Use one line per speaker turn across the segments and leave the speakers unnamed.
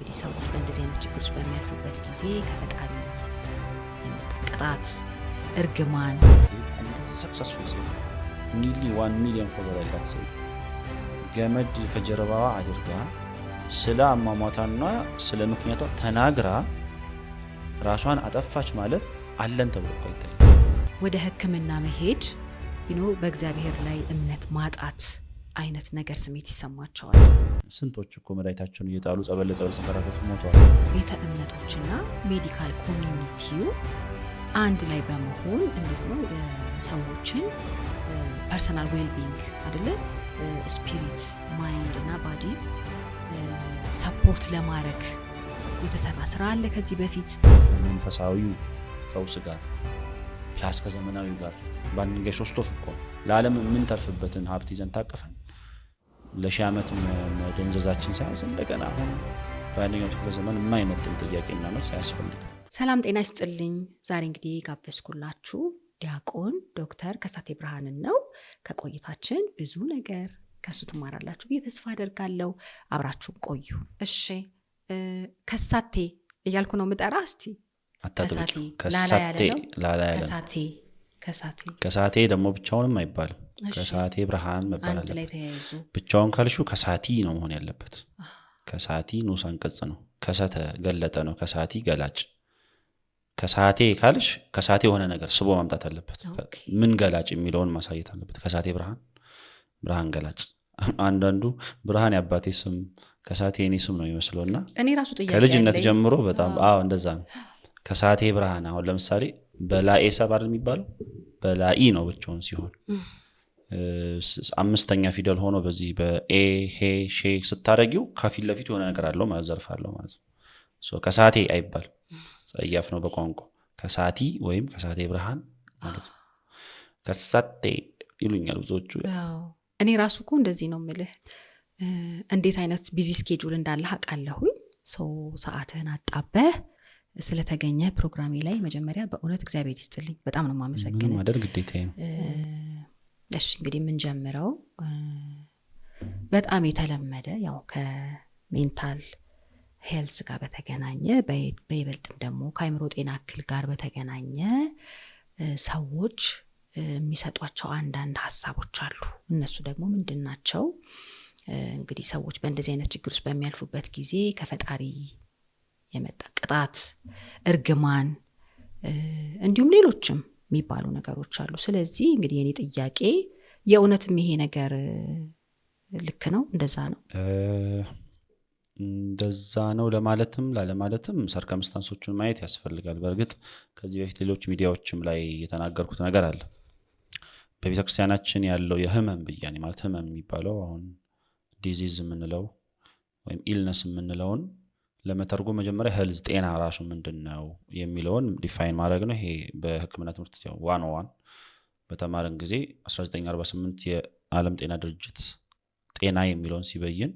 እንግዲህ ሰዎች በእንደዚህ አይነት ችግር ውስጥ በሚያልፉበት ጊዜ ከፈጣሪ ቅጣት፣ እርግማን
ሰክሰስፉል ሰው ኒሊ 1 ሚሊዮን ፎሎወር ያላት ሴት ገመድ ከጀርባዋ አድርጋ ስለ አሟሟታና ስለ ምክንያቷ ተናግራ ራሷን አጠፋች ማለት አለን ተብሎ ይታያል።
ወደ ሕክምና መሄድ በእግዚአብሔር ላይ እምነት ማጣት አይነት ነገር ስሜት ይሰማቸዋል።
ስንቶች እኮ መድኃኒታቸውን እየጣሉ ጸበል ለጸበል ሲንከራተቱ ሞተዋል።
ቤተ እምነቶችና ሜዲካል ኮሚዩኒቲው አንድ ላይ በመሆን እንዴት ነው ሰዎችን ፐርሰናል ዌልቢንግ አይደለ ስፒሪት ማይንድ እና ባዲ ሰፖርት ለማድረግ የተሰራ ስራ አለ። ከዚህ በፊት
መንፈሳዊው ፈውስ ጋር ፕላስ ከዘመናዊው ጋር በአንድ ድንጋይ ሶስት ወፍ እኮ ለዓለም የምንተርፍበትን ሀብት ይዘን ታቀፈን ለሺህ ዓመት መደንዘዛችን ሳያንስ እንደገና አሁን በአንደኛው ክፍለ ዘመን የማይመጥን ጥያቄና መልስ አያስፈልግም።
ሰላም ጤና ይስጥልኝ። ዛሬ እንግዲህ ጋበዝኩላችሁ ዲያቆን ዶክተር ከሳቴ ብርሃንን ነው። ከቆይታችን ብዙ ነገር ከሱ ትማራላችሁ ብዬ ተስፋ አደርጋለሁ። አብራችሁ ቆዩ። እሺ፣ ከሳቴ እያልኩ ነው ምጠራ። እስቲ
ከሳቴ ደግሞ ብቻውንም አይባልም። ከሳቴ ብርሃን መባል አለበት። ብቻውን ካልሹ ከሳቲ ነው መሆን ያለበት። ከሳቲ ንዑስ አንቀጽ ነው። ከሰተ ገለጠ ነው። ከሳቲ ገላጭ። ከሳቴ ካልሽ ከሳቴ የሆነ ነገር ስቦ ማምጣት አለበት። ምን ገላጭ የሚለውን ማሳየት አለበት። ከሳቴ ብርሃን ገላጭ። አንዳንዱ ብርሃን ያባቴ ስም ከሳቴ የኔ ስም ነው ይመስለውና
እኔ ራሱ ጥያቄ
ከልጅነት ጀምሮ በጣም እንደዛ ነው። ከሳቴ ብርሃን አሁን ለምሳሌ በላኤ ሰባር የሚባለው በላኢ ነው ብቻውን ሲሆን አምስተኛ ፊደል ሆኖ በዚህ በኤ ሄ ሼ ስታረጊው ከፊት ለፊት የሆነ ነገር አለው ማለት ዘርፍ አለው ማለት ነው። ከሳቴ አይባል ጸያፍ ነው በቋንቋ። ከሳቲ ወይም ከሳቴ ብርሃን ማለት ነው። ከሳቴ ይሉኛል ብዙዎቹ።
እኔ ራሱ እኮ እንደዚህ ነው የምልህ። እንዴት አይነት ቢዚ ስኬጁል እንዳለ አውቃለሁኝ። ሰዓትህን አጣበህ ስለተገኘ ፕሮግራሜ ላይ መጀመሪያ በእውነት እግዚአብሔር ይስጥልኝ፣ በጣም ነው የማመሰግነው።
ምን ማድረግ ግዴታዬ ነው።
እሺ እንግዲህ የምንጀምረው በጣም የተለመደ ያው ከሜንታል ሄልዝ ጋር በተገናኘ በይበልጥም ደግሞ ከአይምሮ ጤና እክል ጋር በተገናኘ ሰዎች የሚሰጧቸው አንዳንድ ሀሳቦች አሉ። እነሱ ደግሞ ምንድን ናቸው? እንግዲህ ሰዎች በእንደዚህ አይነት ችግር ውስጥ በሚያልፉበት ጊዜ ከፈጣሪ የመጣ ቅጣት፣ እርግማን እንዲሁም ሌሎችም የሚባሉ ነገሮች አሉ። ስለዚህ እንግዲህ የኔ ጥያቄ የእውነትም ይሄ ነገር ልክ ነው? እንደዛ ነው ለማለትም ላለማለትም ሰርከምስታንሶቹን ማየት ያስፈልጋል። በእርግጥ ከዚህ በፊት ሌሎች ሚዲያዎችም ላይ የተናገርኩት ነገር አለ። በቤተክርስቲያናችን ያለው የህመም ብያኔ ማለት ህመም የሚባለው አሁን ዲዚዝ የምንለው ወይም ኢልነስ የምንለውን ለመተርጎም መጀመሪያ ሄልዝ ጤና ራሱ ምንድን ነው የሚለውን ዲፋይን ማድረግ ነው። ይሄ በሕክምና ትምህርት 101 በተማረን ጊዜ 1948 የዓለም ጤና ድርጅት ጤና የሚለውን ሲበይን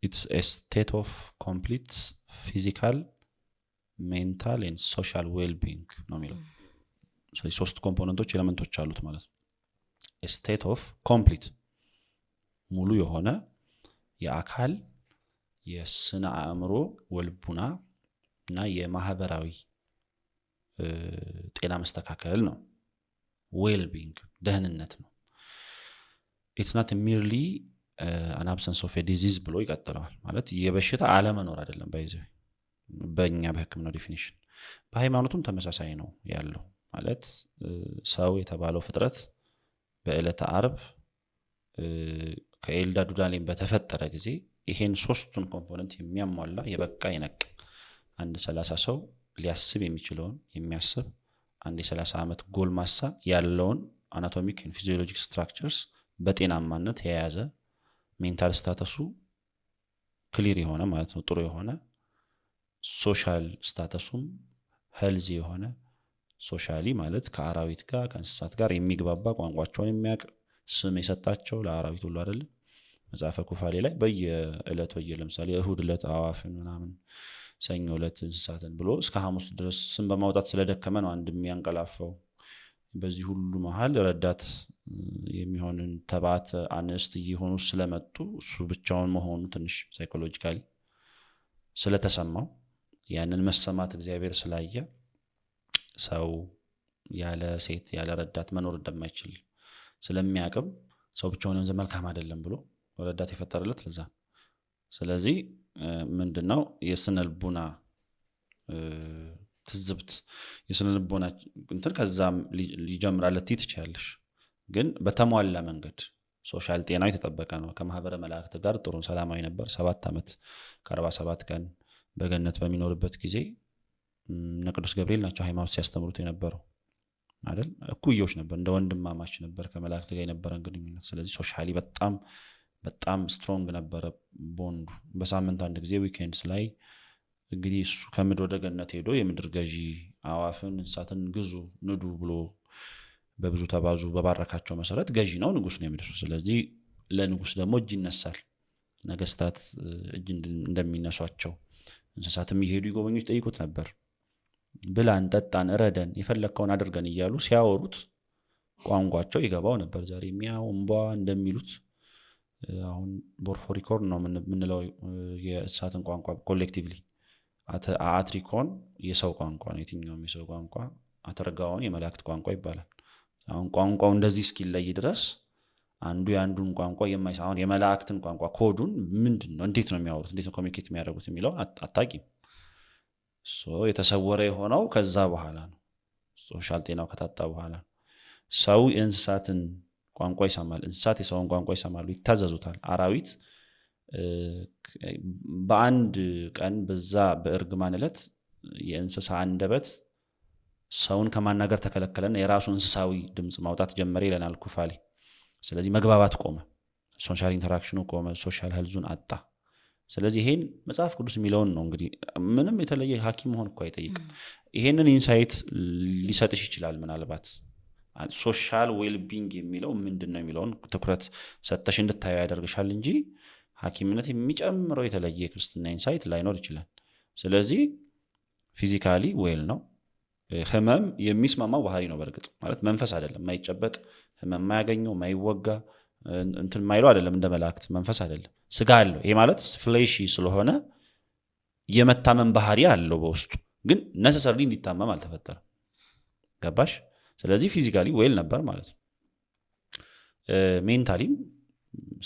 it's a state of complete physical, mental and social well-being ነው የሚለው። ስለዚህ ሶስት ኮምፖነንቶች ኤሌመንቶች አሉት ማለት ነው። a state of complete ሙሉ የሆነ የአካል የስነ አእምሮ ወልቡና እና የማህበራዊ ጤና መስተካከል ነው። ዌልቢንግ ደህንነት ነው። it's not merely an absence of a disease ብሎ ይቀጥለዋል። ማለት የበሽታ አለመኖር አይደለም። በእኛ በህክምናው ዲፊኒሽን በሃይማኖቱም ተመሳሳይ ነው ያለው። ማለት ሰው የተባለው ፍጥረት በዕለተ ዓርብ ከኤልዳ ዱዳሌም በተፈጠረ ጊዜ ይሄን ሶስቱን ኮምፖነንት የሚያሟላ የበቃ ይነቅ አንድ 30 ሰው ሊያስብ የሚችለውን የሚያስብ አንድ የ30 ዓመት ጎልማሳ ያለውን አናቶሚክ and ፊዚዮሎጂክ ስትራክቸርስ በጤናማነት የያዘ ሜንታል ስታተሱ ክሊር የሆነ ማለት ነው፣ ጥሩ የሆነ ሶሻል ስታተሱም ሄልዚ የሆነ ሶሻሊ ማለት ከአራዊት ጋር ከእንስሳት ጋር የሚግባባ ቋንቋቸውን የሚያውቅ ስም የሰጣቸው ለአራዊት ሁሉ አይደለም። መጽሐፈ ኩፋሌ ላይ በየዕለት ለምሳሌ እሁድ ዕለት አዋፍን ምናምን፣ ሰኞ ዕለት እንስሳትን ብሎ እስከ ሐሙስ ድረስ ስም በማውጣት ስለደከመ ነው አንድ የሚያንቀላፈው። በዚህ ሁሉ መሃል ረዳት የሚሆንን ተባት አንስት እየሆኑ ስለመጡ እሱ ብቻውን መሆኑ ትንሽ ሳይኮሎጂካሊ
ስለተሰማው ያንን መሰማት እግዚአብሔር ስላየ ሰው ያለ ሴት ያለ ረዳት መኖር እንደማይችል ስለሚያቅም ሰው ብቻውን መልካም አይደለም ብሎ ረዳት የፈጠረለት ለዛ። ስለዚህ ምንድነው የስነ ልቦና ትዝብት የስነ ልቦና እንትን ከዛም ሊጀምራል ትችያለሽ። ግን በተሟላ መንገድ ሶሻል ጤናው የተጠበቀ ነው። ከማህበረ መላእክት ጋር ጥሩ ሰላማዊ ነበር። 7 ዓመት ከ47 ቀን በገነት በሚኖርበት ጊዜ ቅዱስ ገብርኤል ናቸው ሃይማኖት ሲያስተምሩት የነበረው አይደል? እኩዮች ነበር፣ እንደ ወንድማማች ነበር ከመላእክት ጋር የነበረን ግንኙነት። ስለዚህ ሶሻሊ በጣም በጣም ስትሮንግ ነበረ ቦንዱ። በሳምንት አንድ ጊዜ ዊኬንድስ ላይ እንግዲህ እሱ ከምድር ወደ ገነት ሄዶ የምድር ገዢ አዋፍን እንስሳትን ግዙ ንዱ ብሎ በብዙ ተባዙ በባረካቸው መሰረት ገዢ ነው፣ ንጉስ ነው የምድር። ስለዚህ ለንጉስ ደግሞ እጅ ይነሳል። ነገስታት እጅ እንደሚነሷቸው እንስሳትም ይሄዱ ይጎበኙ ይጠይቁት ነበር። ብላን ጠጣን እረደን የፈለከውን አድርገን እያሉ ሲያወሩት ቋንቋቸው ይገባው ነበር። ዛሬ ሚያው እምቧ እንደሚሉት አሁን ቦርፎሪኮን ነው የምንለው የእንስሳትን ቋንቋ ኮሌክቲቭሊ። አትሪኮን የሰው ቋንቋ ነው፣ የትኛውም የሰው ቋንቋ። አተርጋውን የመላእክት ቋንቋ ይባላል። አሁን ቋንቋው እንደዚህ እስኪለይ ድረስ አንዱ የአንዱን ቋንቋ የማይሳውን የመላእክትን ቋንቋ ኮዱን ምንድነው እንዴት ነው የሚያወሩት እንዴት ነው ኮሚኒኬት የሚያደርጉት የሚለው አታቂም። የተሰወረ የሆነው ከዛ በኋላ ነው። ሶሻል ጤናው ከታጣ በኋላ ሰው የእንስሳትን ቋንቋ ይሰማል፣ እንስሳት የሰውን ቋንቋ ይሰማሉ፣ ይታዘዙታል። አራዊት በአንድ ቀን በዛ በእርግማን ዕለት የእንስሳ አንደበት ሰውን ከማናገር ተከለከለና የራሱ እንስሳዊ ድምጽ ማውጣት ጀመረ ይለናል ኩፋሌ። ስለዚህ መግባባት ቆመ፣ ሶሻል ኢንተራክሽኑ ቆመ፣ ሶሻል ሄልዙን አጣ። ስለዚህ ይሄን መጽሐፍ ቅዱስ የሚለውን ነው እንግዲህ ምንም የተለየ ሐኪም መሆን እኮ አይጠይቅም። ይሄንን ኢንሳይት ሊሰጥሽ ይችላል። ምናልባት ሶሻል ዌልቢንግ የሚለው ምንድነው የሚለውን ትኩረት ሰጥተሽ እንድታዩ ያደርግሻል እንጂ ሐኪምነት የሚጨምረው የተለየ ክርስትና ኢንሳይት ላይኖር ይችላል። ስለዚህ ፊዚካሊ ዌል ነው። ህመም የሚስማማው ባህሪ ነው። በርግጥ ማለት መንፈስ አይደለም፣ ማይጨበጥ ህመም ማያገኘው ማይወጋ እንትን ማይለው አይደለም። እንደ መላእክት መንፈስ አይደለም፣ ስጋ አለው። ይሄ ማለት ፍሌሺ ስለሆነ የመታመም ባህሪ አለው በውስጡ፣ ግን ነሰሰርሊ እንዲታመም አልተፈጠረም። ገባሽ? ስለዚህ ፊዚካሊ ዌል ነበር ማለት ነው። ሜንታሊም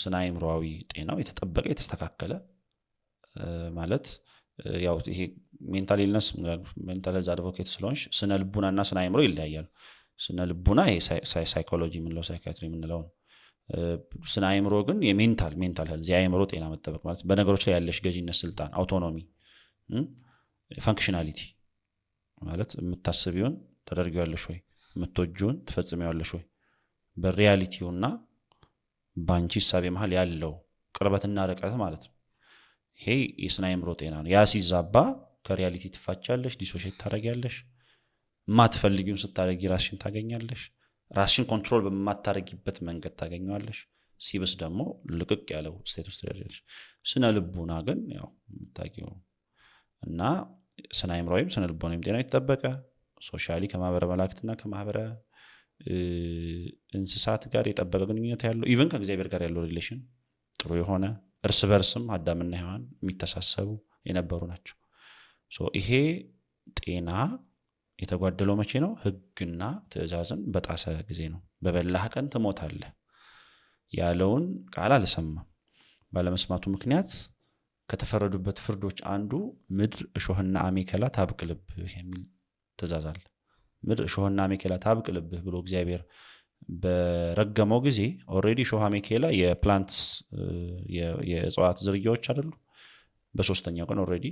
ስነ አእምሮአዊ ጤናው የተጠበቀ የተስተካከለ ማለት ያው ይሄ ሜንታል ኢልነስ ሜንታል ሄልዝ አድቮኬት ስለሆንሽ ስነ ልቡናና ስነ አእምሮ ይለያያሉ። ስነ ልቡና ይሄ ሳይኮሎጂ ምንለው ሳይካትሪ ምንለው ነው። ስነ አእምሮ ግን ሜንታል ሄልዝ የአእምሮ ጤና መጠበቅ ማለት በነገሮች ላይ ያለሽ ገዢነት፣ ስልጣን፣ አውቶኖሚ፣ ፋንክሽናሊቲ ማለት የምታስቢውን ተደርጊዋለሽ ወይ የምትወጂውን ትፈጽሚዋለሽ ወይ በሪያሊቲውና ባንቺ ሐሳብ መሃል ያለው ቅርበትና ርቀት ማለት ነው። ይሄ የስነ አእምሮ ጤና ነው። ያ ሲዛባ ከሪያሊቲ ትፋቻለሽ፣ ዲሶሼት ታደርጊያለሽ። ማትፈልጊውን ስታደርጊ ራስሽን ታገኛለሽ። ራስሽን ኮንትሮል በማታረጊበት መንገድ ታገኘዋለሽ። ሲብስ ደግሞ ልቅቅ ያለው ስቴት ውስጥ ትደርሻለሽ። ስነ ልቡና ግን ያው የምታውቂው እና ስነ አእምሮዊም ስነ ልቡናዊም ጤና የተጠበቀ ሶሻሊ ከማህበረ መላእክትና ከማህበረ እንስሳት ጋር የጠበቀ ግንኙነት ያለው ኢቭን ከእግዚአብሔር ጋር ያለው ሪሌሽን ጥሩ የሆነ እርስ በርስም አዳምና ሔዋን የሚተሳሰቡ የነበሩ ናቸው። ይሄ ጤና የተጓደለው መቼ ነው? ሕግና ትእዛዝን በጣሰ ጊዜ ነው። በበላህ ቀን ትሞታለህ ያለውን ቃል አልሰማም። ባለመስማቱ ምክንያት ከተፈረዱበት ፍርዶች አንዱ ምድር እሾህና አሜከላ ታብቅልብህ የሚል ትእዛዝ አለ። ምድር እሾህና አሜከላ ታብቅልብህ ብሎ እግዚአብሔር በረገመው ጊዜ ኦልሬዲ እሾህ አሜከላ የፕላንትስ የእጽዋት ዝርያዎች አይደሉ። በሶስተኛው ቀን ኦልሬዲ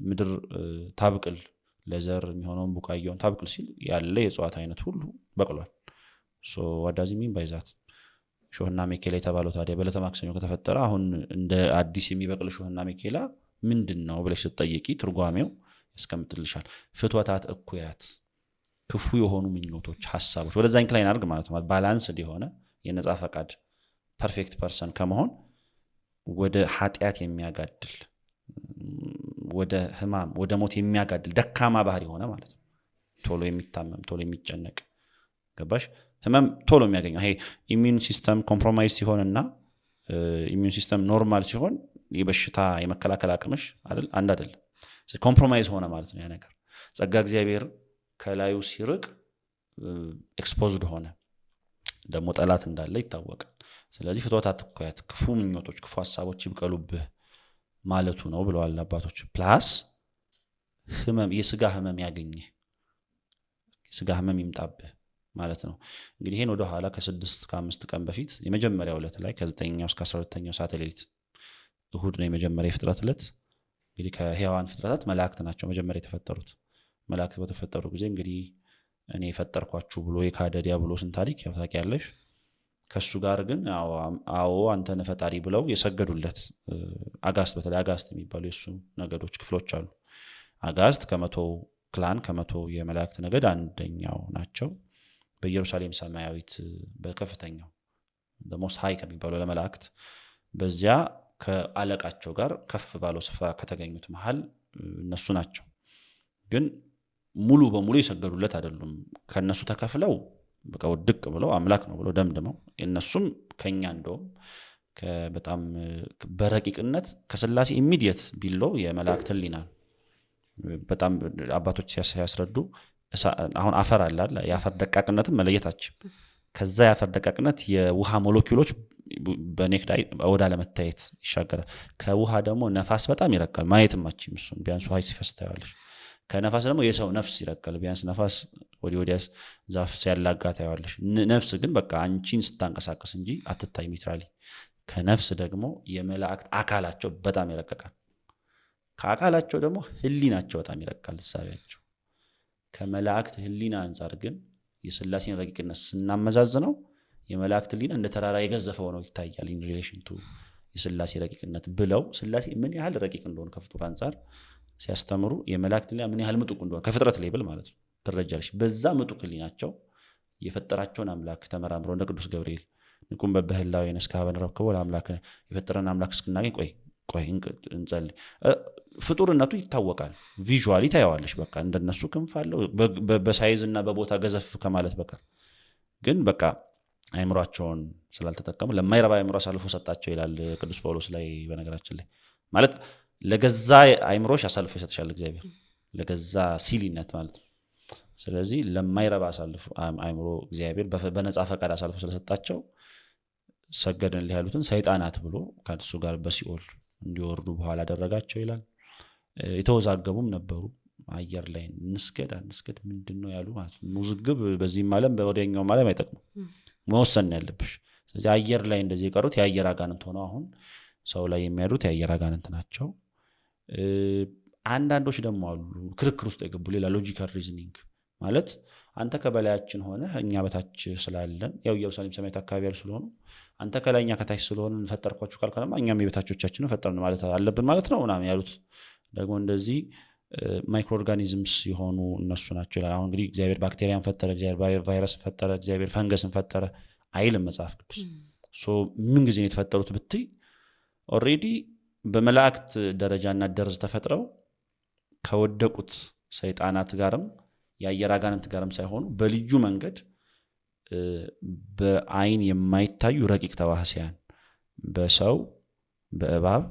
ምድር ታብቅል ለዘር የሚሆነውን ቡቃያውን ታብቅል ሲል ያለ የእጽዋት አይነት ሁሉ በቅሏል። ዋዳዚ ሚን ባይዛት እሾህና አሜከላ የተባለው ታዲያ በዕለተ ማክሰኞ ከተፈጠረ አሁን እንደ አዲስ የሚበቅል እሾህና አሜከላ ምንድን ነው ብለሽ ስትጠይቂ ትርጓሜው ያስቀምጥልሻል። ፍትወታት እኩያት፣ ክፉ የሆኑ ምኞቶች፣ ሐሳቦች ወደዛ ኢንክላይን አድርግ ማለት ነው። ባላንስ የሆነ የነጻ ፈቃድ ፐርፌክት ፐርሰን ከመሆን ወደ ኃጢአት የሚያጋድል ወደ ህማም ወደ ሞት የሚያጋድል ደካማ ባህሪ ሆነ ማለት ነው። ቶሎ የሚታመም ቶሎ የሚጨነቅ ገባሽ? ህመም ቶሎ የሚያገኘው ይሄ ኢሚዩን ሲስተም ኮምፕሮማይዝ ሲሆንና ኢሚዩን ሲስተም ኖርማል ሲሆን የበሽታ የመከላከል አቅምሽ አይደል አንድ አይደለም። ኮምፕሮማይዝ ሆነ ማለት ነው ያ ነገር። ጸጋ እግዚአብሔር ከላዩ ሲርቅ ኤክስፖዝድ ሆነ፣ ደግሞ ጠላት እንዳለ ይታወቃል። ስለዚህ ፍትወት አትኳያት፣ ክፉ ምኞቶች፣ ክፉ ሀሳቦች ይብቀሉብህ ማለቱ ነው ብለዋል አባቶች። ፕላስ ህመም፣ የስጋ ህመም ያገኝህ፣ የስጋ ህመም ይምጣብህ ማለት ነው። እንግዲህ ይሄን ወደ ኋላ ከ5 ቀን በፊት የመጀመሪያው ዕለት ላይ ከ9ኛው እስከ 12ኛው ሰዓተ ሌሊት እሁድ ነው የመጀመሪያ የፍጥረት ዕለት። እንግዲህ ከሕያዋን ፍጥረታት መላእክት ናቸው መጀመሪያ የተፈጠሩት። መላእክት በተፈጠሩ ጊዜ እንግዲህ እኔ የፈጠርኳችሁ ብሎ የካደ ዲያብሎስን ታሪክ ያው ታውቂያለሽ። ከሱ ጋር ግን አዎ አንተ ነህ ፈጣሪ ብለው የሰገዱለት አጋስት፣ በተለይ አጋስት የሚባሉ የሱ ነገዶች ክፍሎች አሉ። አጋስት ከ100 ክላን ከ100 የመላእክት ነገድ አንደኛው ናቸው። በኢየሩሳሌም ሰማያዊት በከፍተኛው ደሞስ ሃይ ከሚባለው ለመላእክት በዚያ ከአለቃቸው ጋር ከፍ ባለው ስፍራ ከተገኙት መሃል እነሱ ናቸው። ግን ሙሉ በሙሉ የሰገዱለት አይደሉም። ከነሱ ተከፍለው በቃ ውድቅ ብለው አምላክ ነው ብለው ደምድመው፣ እነሱም ከኛ እንደውም በጣም በረቂቅነት ከስላሴ ኢሚዲየት ቢሎ የመላእክት ህሊና በጣም አባቶች ሲያስረዱ አሁን አፈር አለ የአፈር ደቃቅነትን መለየታችን ከዛ የአፈር ደቃቅነት የውሃ ሞለኪውሎች በኔክዳይ ወደ አለመታየት ይሻገራል። ከውሃ ደግሞ ነፋስ በጣም ይረቃል፣ ማየትም አትችይም። እሱን ቢያንስ ውሃ ሲፈስ ታያለሽ። ከነፋስ ደግሞ የሰው ነፍስ ይረቃል። ቢያንስ ነፋስ ወዲያ ዛፍ ሲያላጋ ታያለሽ። ነፍስ ግን በቃ አንቺን ስታንቀሳቀስ እንጂ አትታይ ሊትራሊ። ከነፍስ ደግሞ የመላእክት አካላቸው በጣም ይረቀቃል። ከአካላቸው ደግሞ ህሊናቸው በጣም ይረቃል እሳቢያቸው። ከመላእክት ህሊና አንጻር ግን የስላሴን ረቂቅነት ስናመዛዝነው የመላእክት ህሊና እንደ ተራራ የገዘፈው ነው ይታያል። ኢን ሪሌሽን ቱ የስላሴ ረቂቅነት ብለው ስላሴ ምን ያህል ረቂቅ እንደሆነ ከፍጡር አንጻር ሲያስተምሩ የመላእክት ህሊና ምን ያህል ምጡቅ እንደሆነ ከፍጥረት ሌብል ማለት ነው ትረጃለሽ። በዛ ምጡቅ ህሊናቸው የፈጠራቸውን አምላክ ተመራምረው እንደ ቅዱስ ገብርኤል ንቁም በበህላዊ ነስካበን ረከቦ ለአምላክ የፈጠረን አምላክ እስክናገኝ ቆይ እንጸልይ። ፍጡርነቱ ይታወቃል፣ ቪዥዋሊ ታየዋለሽ። በቃ እንደነሱ ክንፍ አለው በሳይዝ እና በቦታ ገዘፍ ከማለት በቀር። ግን በቃ አይምሯቸውን ስላልተጠቀሙ ለማይረባ አይምሮ አሳልፎ ሰጣቸው ይላል ቅዱስ ጳውሎስ ላይ። በነገራችን ላይ ማለት ለገዛ አይምሮሽ አሳልፎ ይሰጥሻል እግዚአብሔር፣ ለገዛ ሲሊነት ማለት ነው። ስለዚህ ለማይረባ አሳልፎ አይምሮ እግዚአብሔር በነፃ ፈቃድ አሳልፎ ስለሰጣቸው ሰገድን ያሉትን ሰይጣናት ብሎ ከእሱ ጋር በሲኦል እንዲወርዱ በኋላ አደረጋቸው ይላል። የተወዛገቡም ነበሩ። አየር ላይ እንስገድ አንስገድ ምንድነው ያሉ ማለት ነው። ሙዝግብ በዚህም ዓለም በወዲያኛውም ዓለም አይጠቅም፣ መወሰን ያለብሽ። ስለዚህ አየር ላይ እንደዚህ የቀሩት የአየር አጋንንት ሆነው አሁን ሰው ላይ የሚያድሩት የአየር አጋንንት ናቸው። አንዳንዶች ደግሞ አሉ ክርክር ውስጥ የገቡ ሌላ ሎጂካል ሪዝኒንግ ማለት አንተ ከበላያችን ሆነ እኛ በታች ስላለን ያው ኢየሩሳሌም ሰማያዊት አካባቢ ያሉ ስለሆኑ አንተ ከላይኛ ከታች ስለሆነ ፈጠርኳችሁ ካልከለማ እኛም የበታቾቻችንን ፈጠርን ማለት አለብን ማለት ነው ምናምን ያሉት ደግሞ እንደዚህ ማይክሮ ኦርጋኒዝምስ የሆኑ እነሱ ናቸው ይላል። አሁን እንግዲህ እግዚአብሔር ባክቴሪያን ፈጠረ፣ እግዚአብሔር ቫይረስን ፈጠረ፣ እግዚአብሔር ፈንገስን ፈጠረ አይልም መጽሐፍ ቅዱስ። ምን ጊዜ ነው የተፈጠሩት ብትይ ኦልሬዲ በመላእክት ደረጃና ደረጃ ተፈጥረው ከወደቁት ሰይጣናት ጋርም የአየር አጋንንት ጋርም ሳይሆኑ በልዩ መንገድ በአይን የማይታዩ ረቂቅ ተዋህሲያን በሰው በእባብ